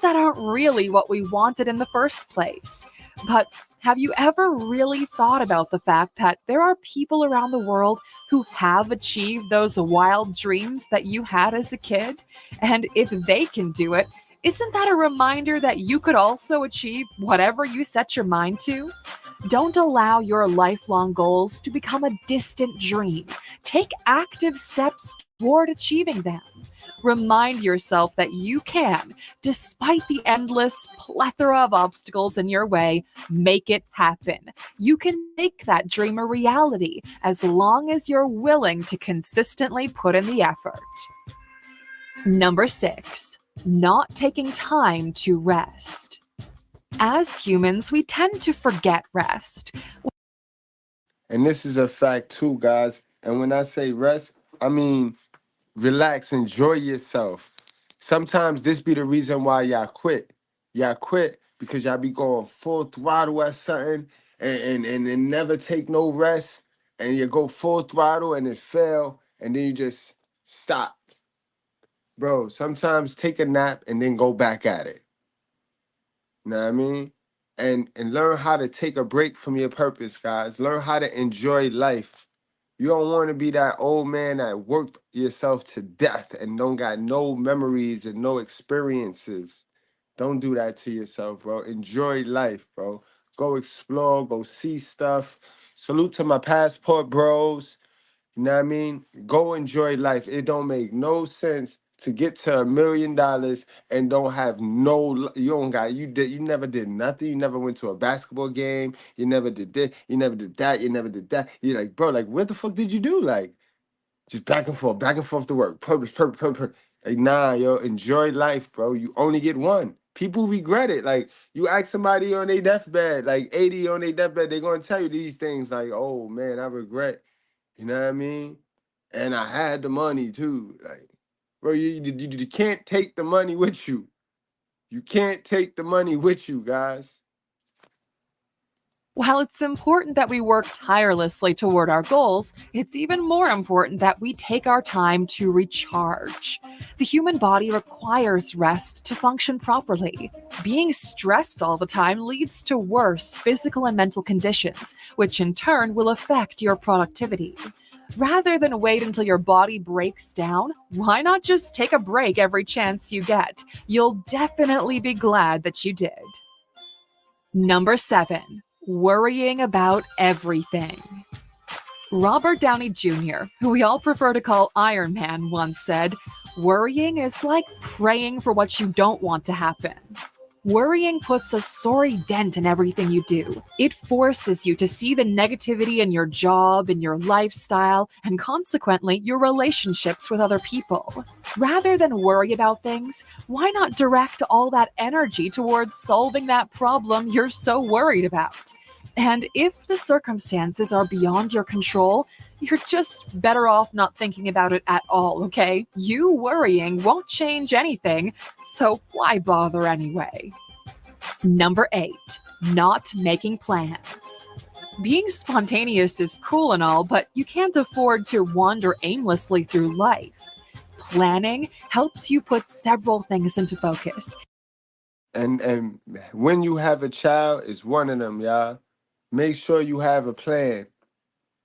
that aren't really what we wanted in the first place. But have you ever really thought about the fact that there are people around the world who have achieved those wild dreams that you had as a kid? And if they can do it, isn't that a reminder that you could also achieve whatever you set your mind to? Don't allow your lifelong goals to become a distant dream. Take active steps toward achieving them. Remind yourself that you can, despite the endless plethora of obstacles in your way, make it happen. You can make that dream a reality as long as you're willing to consistently put in the effort. Number 6, not taking time to rest. As humans, we tend to forget rest. And this is a fact too, guys. And when I say rest, I mean relax, enjoy yourself. Sometimes this be the reason why y'all quit. Y'all quit because y'all be going full throttle at something and never take no rest. And you go full throttle and it fail. And then you just stop. Bro, sometimes take a nap and then go back at it. You know what I mean? And learn how to take a break from your purpose, guys. Learn how to enjoy life. You don't want to be that old man that worked yourself to death and don't got no memories and no experiences. Don't do that to yourself, bro. Enjoy life, bro. Go explore, go see stuff. Salute to my passport bros. You know what I mean? Go enjoy life. It don't make no sense to get to $1 million and don't have you never did nothing. You never went to a basketball game. You never did this. You never did that. You never did that. You're like, bro, like, what the fuck did you do? Like, just back and forth to work. Purpose. Like, nah, yo, enjoy life, bro. You only get one. People regret it. Like, you ask somebody on their deathbed, like 80 on their deathbed, they're going to tell you these things like, oh, man, I regret. You know what I mean? And I had the money, too. Like, bro, you can't take the money with you. You can't take the money with you, guys. While it's important that we work tirelessly toward our goals, it's even more important that we take our time to recharge. The human body requires rest to function properly. Being stressed all the time leads to worse physical and mental conditions, which in turn will affect your productivity. Rather than wait until your body breaks down, why not just take a break every chance you get? You'll definitely be glad that you did. Number 7. Worrying about everything. Robert Downey Jr., who we all prefer to call Iron Man, once said, "Worrying is like praying for what you don't want to happen." Worrying puts a sorry dent in everything you do. It forces you to see the negativity in your job, in your lifestyle, and consequently, your relationships with other people. Rather than worry about things, why not direct all that energy towards solving that problem you're so worried about? And if the circumstances are beyond your control, you're just better off not thinking about it at all, okay? You worrying won't change anything, so why bother anyway? Number 8, not making plans. Being spontaneous is cool and all, but you can't afford to wander aimlessly through life. Planning helps you put several things into focus. And when you have a child, it's one of them, y'all. Make sure you have a plan.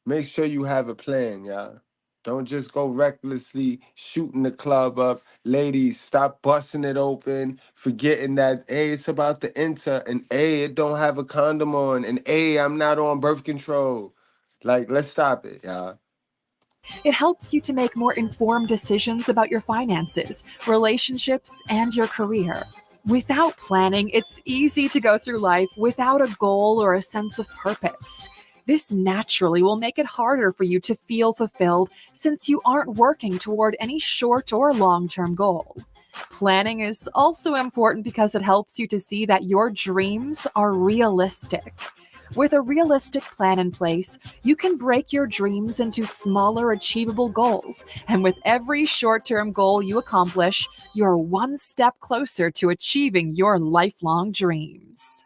Make sure you have a plan, y'all. Don't just go recklessly shooting the club up. Ladies, stop busting it open, forgetting that, A, it's about to enter, and A, it don't have a condom on, and A, I'm not on birth control. Like, let's stop it, y'all. It helps you to make more informed decisions about your finances, relationships, and your career. Without planning, it's easy to go through life without a goal or a sense of purpose. This naturally will make it harder for you to feel fulfilled since you aren't working toward any short or long-term goal. Planning is also important because it helps you to see that your dreams are realistic. With a realistic plan in place, you can break your dreams into smaller, achievable goals. And with every short-term goal you accomplish, you're one step closer to achieving your lifelong dreams.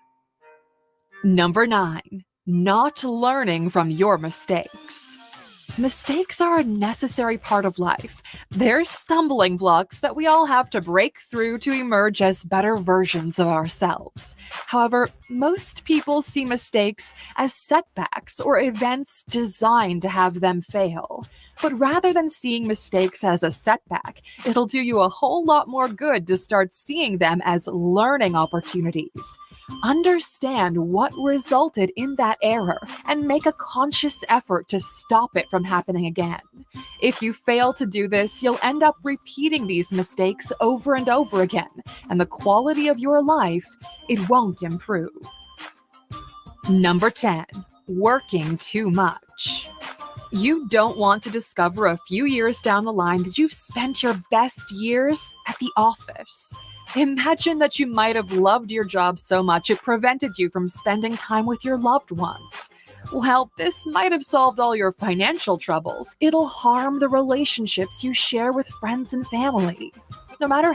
Number 9. Not learning from your mistakes. Yes, mistakes are a necessary part of life. They're stumbling blocks that we all have to break through to emerge as better versions of ourselves. However, most people see mistakes as setbacks or events designed to have them fail. But rather than seeing mistakes as a setback, it'll do you a whole lot more good to start seeing them as learning opportunities. Understand what resulted in that error and make a conscious effort to stop it from happening again. If you fail to do this, you'll end up repeating these mistakes over and over again, and the quality of your life, it won't improve. Number 10, working too much. You don't want to discover a few years down the line that you've spent your best years at the office. Imagine that you might have loved your job so much it prevented you from spending time with your loved ones. Well, this might have solved all your financial troubles. It'll harm the relationships you share with friends and family. No matter.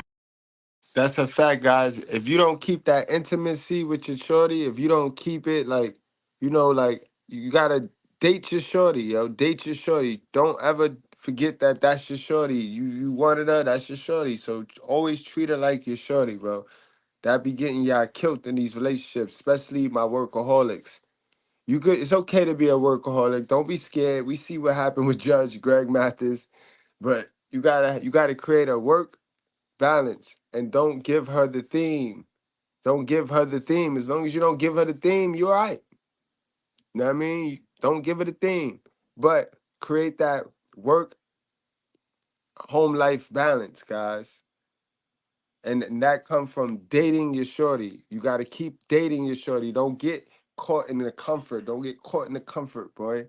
That's a fact, guys. If you don't keep that intimacy with your shorty, if you don't keep it like, like you gotta date your shorty, yo. Date your shorty. Don't ever forget that that's your shorty. You wanted her, that's your shorty. So always treat her like your shorty, bro. That be getting y'all killed in these relationships, especially my workaholics. It's okay to be a workaholic. Don't be scared. We see what happened with Judge Greg Mathis, but you gotta create a work balance and don't give her the theme. Don't give her the theme. As long as you don't give her the theme, you're all right. You know what I mean? Don't give her the theme, but create that work home life balance, guys. And that comes from dating your shorty. You got to keep dating your shorty. Don't get caught in the comfort. Don't get caught in the comfort, boy.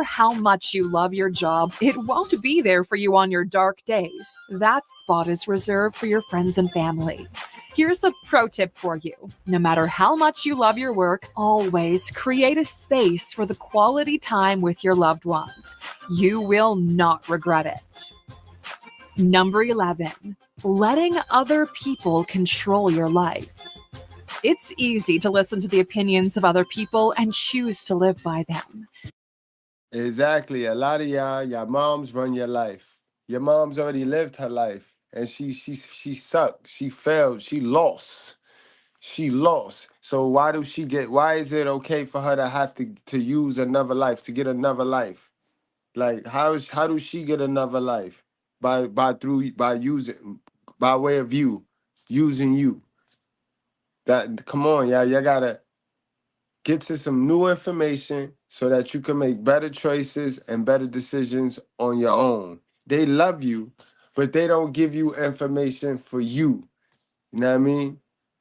How much you love your job, it won't be there for you on your dark days. That spot is reserved for your friends and family. Here's a pro tip for you. No matter how much you love your work, always create a space for the quality time with your loved ones. You will not regret it. Number 11, letting other people control your life. It's easy to listen to the opinions of other people and choose to live by them. Exactly. A lot of y'all moms run your life. Your mom's already lived her life, and she sucked. She failed. She lost. So why is it okay for her to have to use another life, to get another life? Like how does she get another life? By using, by way of using you. Come on, y'all gotta get to some new information so that you can make better choices and better decisions on your own. They love you, but they don't give you information for you. You know what I mean?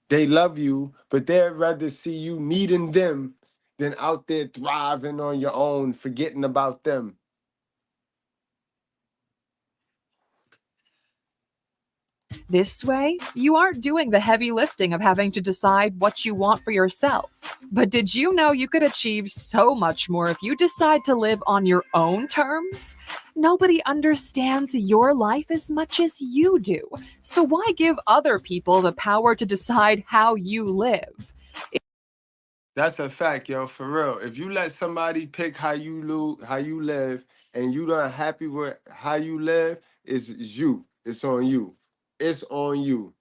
They love you, but they'd rather see you needing them than out there thriving on your own, forgetting about them. This way, you aren't doing the heavy lifting of having to decide what you want for yourself. But did you know you could achieve so much more if you decide to live on your own terms? Nobody understands your life as much as you do. So why give other people the power to decide how you live? That's a fact, yo, for real. If you let somebody pick how you live, and you not happy with how you live, it's you. It's on you. It's on you.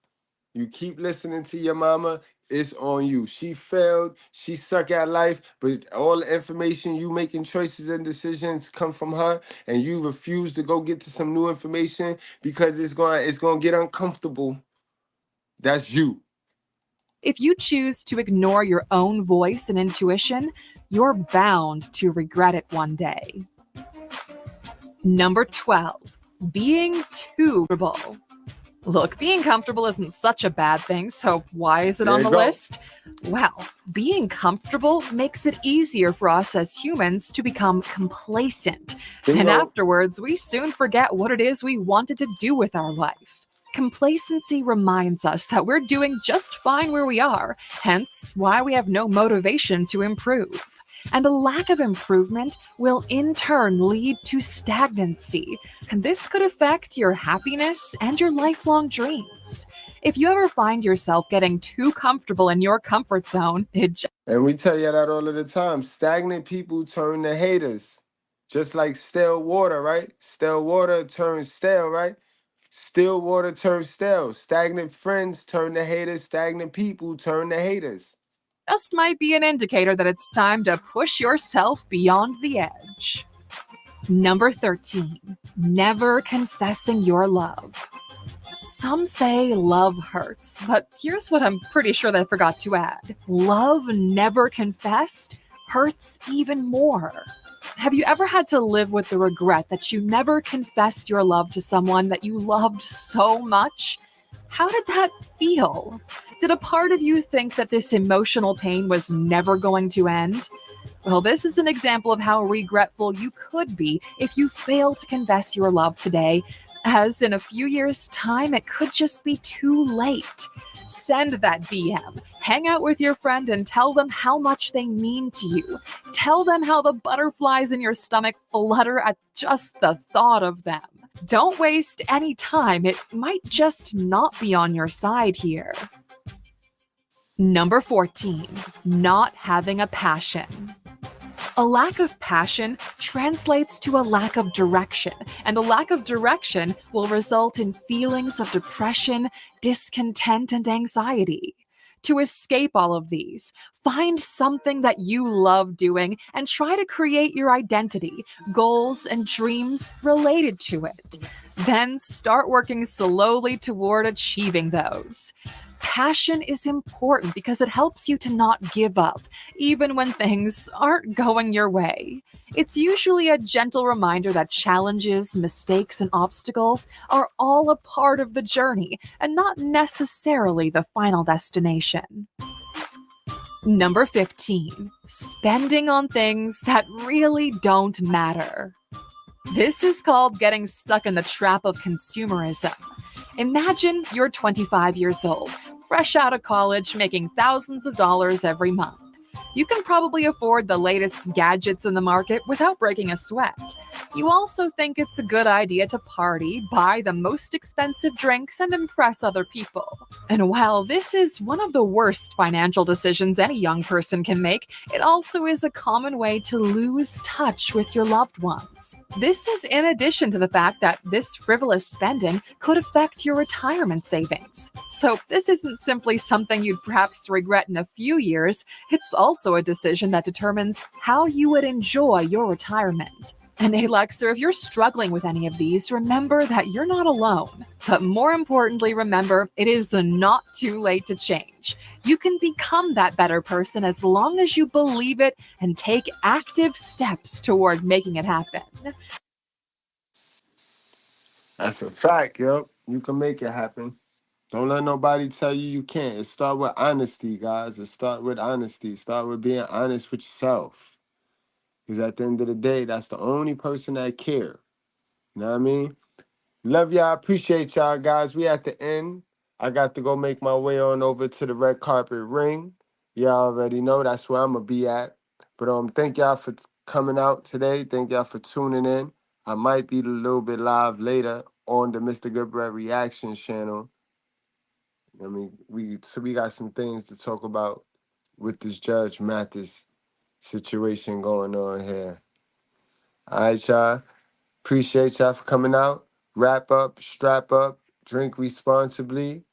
You keep listening to your mama, it's on you. She failed, she suck at life, but all the information, you making choices and decisions come from her, and you refuse to go get to some new information because it's gonna get uncomfortable. That's you. If you choose to ignore your own voice and intuition, you're bound to regret it one day. Number 12, being too comfortable. Look, being comfortable isn't such a bad thing, so why is it on the list? Well, being comfortable makes it easier for us as humans to become complacent. And afterwards, we soon forget what it is we wanted to do with our life. Complacency reminds us that we're doing just fine where we are, hence why we have no motivation to improve. And a lack of improvement will in turn lead to stagnancy, and this could affect your happiness and your lifelong dreams. If you ever find yourself getting too comfortable in your comfort zone, and we tell you that all of the time, stagnant people turn to haters. Just like stale water, right? Stale water turns stale, right? Still water turns stale. Stagnant friends turn to haters. Stagnant people turn to haters. Just might be an indicator that it's time to push yourself beyond the edge. Number 13, never confessing your love. Some say love hurts, but here's what I'm pretty sure they forgot to add. Love never confessed hurts even more. Have you ever had to live with the regret that you never confessed your love to someone that you loved so much? How did that feel? Did a part of you think that this emotional pain was never going to end? Well, this is an example of how regretful you could be if you fail to confess your love today, as in a few years' time, it could just be too late. Send that DM, hang out with your friend, and tell them how much they mean to you. Tell them how the butterflies in your stomach flutter at just the thought of them. Don't waste any time. It might just not be on your side here. Number 14, not having a passion. A lack of passion translates to a lack of direction, and a lack of direction will result in feelings of depression, discontent, and anxiety. To escape all of these, find something that you love doing and try to create your identity, goals, and dreams related to it. Then start working slowly toward achieving those. Passion is important because it helps you to not give up, even when things aren't going your way. It's usually a gentle reminder that challenges, mistakes, and obstacles are all a part of the journey and not necessarily the final destination. Number 15, spending on things that really don't matter. This is called getting stuck in the trap of consumerism. Imagine you're 25 years old, fresh out of college, making thousands of dollars every month. You can probably afford the latest gadgets in the market without breaking a sweat. You also think it's a good idea to party, buy the most expensive drinks, and impress other people. And while this is one of the worst financial decisions any young person can make, it also is a common way to lose touch with your loved ones. This is in addition to the fact that this frivolous spending could affect your retirement savings. So this isn't simply something you'd perhaps regret in a few years, it's also a decision that determines how you would enjoy your retirement. And Alexer, if you're struggling with any of these, remember that you're not alone. But more importantly, remember, it is not too late to change. You can become that better person as long as you believe it and take active steps toward making it happen. That's a fact, yo. You can make it happen. Don't let nobody tell you you can't. It start with honesty, guys. It start with honesty. Start with being honest with yourself. Because at the end of the day, that's the only person that care. You know what I mean? Love y'all. Appreciate y'all, guys. We at the end. I got to go make my way on over to the red carpet ring. Y'all already know that's where I'm going to be at. But thank y'all for coming out today. Thank y'all for tuning in. I might be a little bit live later on the Mr. Goodbread Reaction channel. I mean, we got some things to talk about with this Judge Mathis situation going on here. All right, y'all. Appreciate y'all for coming out. Wrap up, strap up, drink responsibly.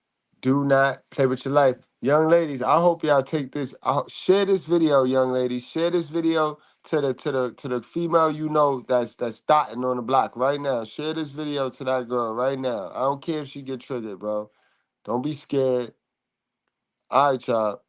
Do not play with your life. Young ladies, I hope y'all take this. Share this video, young ladies. Share this video to the female you know that's dotting on the block right now. Share this video to that girl right now. I don't care if she get triggered, bro. Don't be scared. All right, y'all.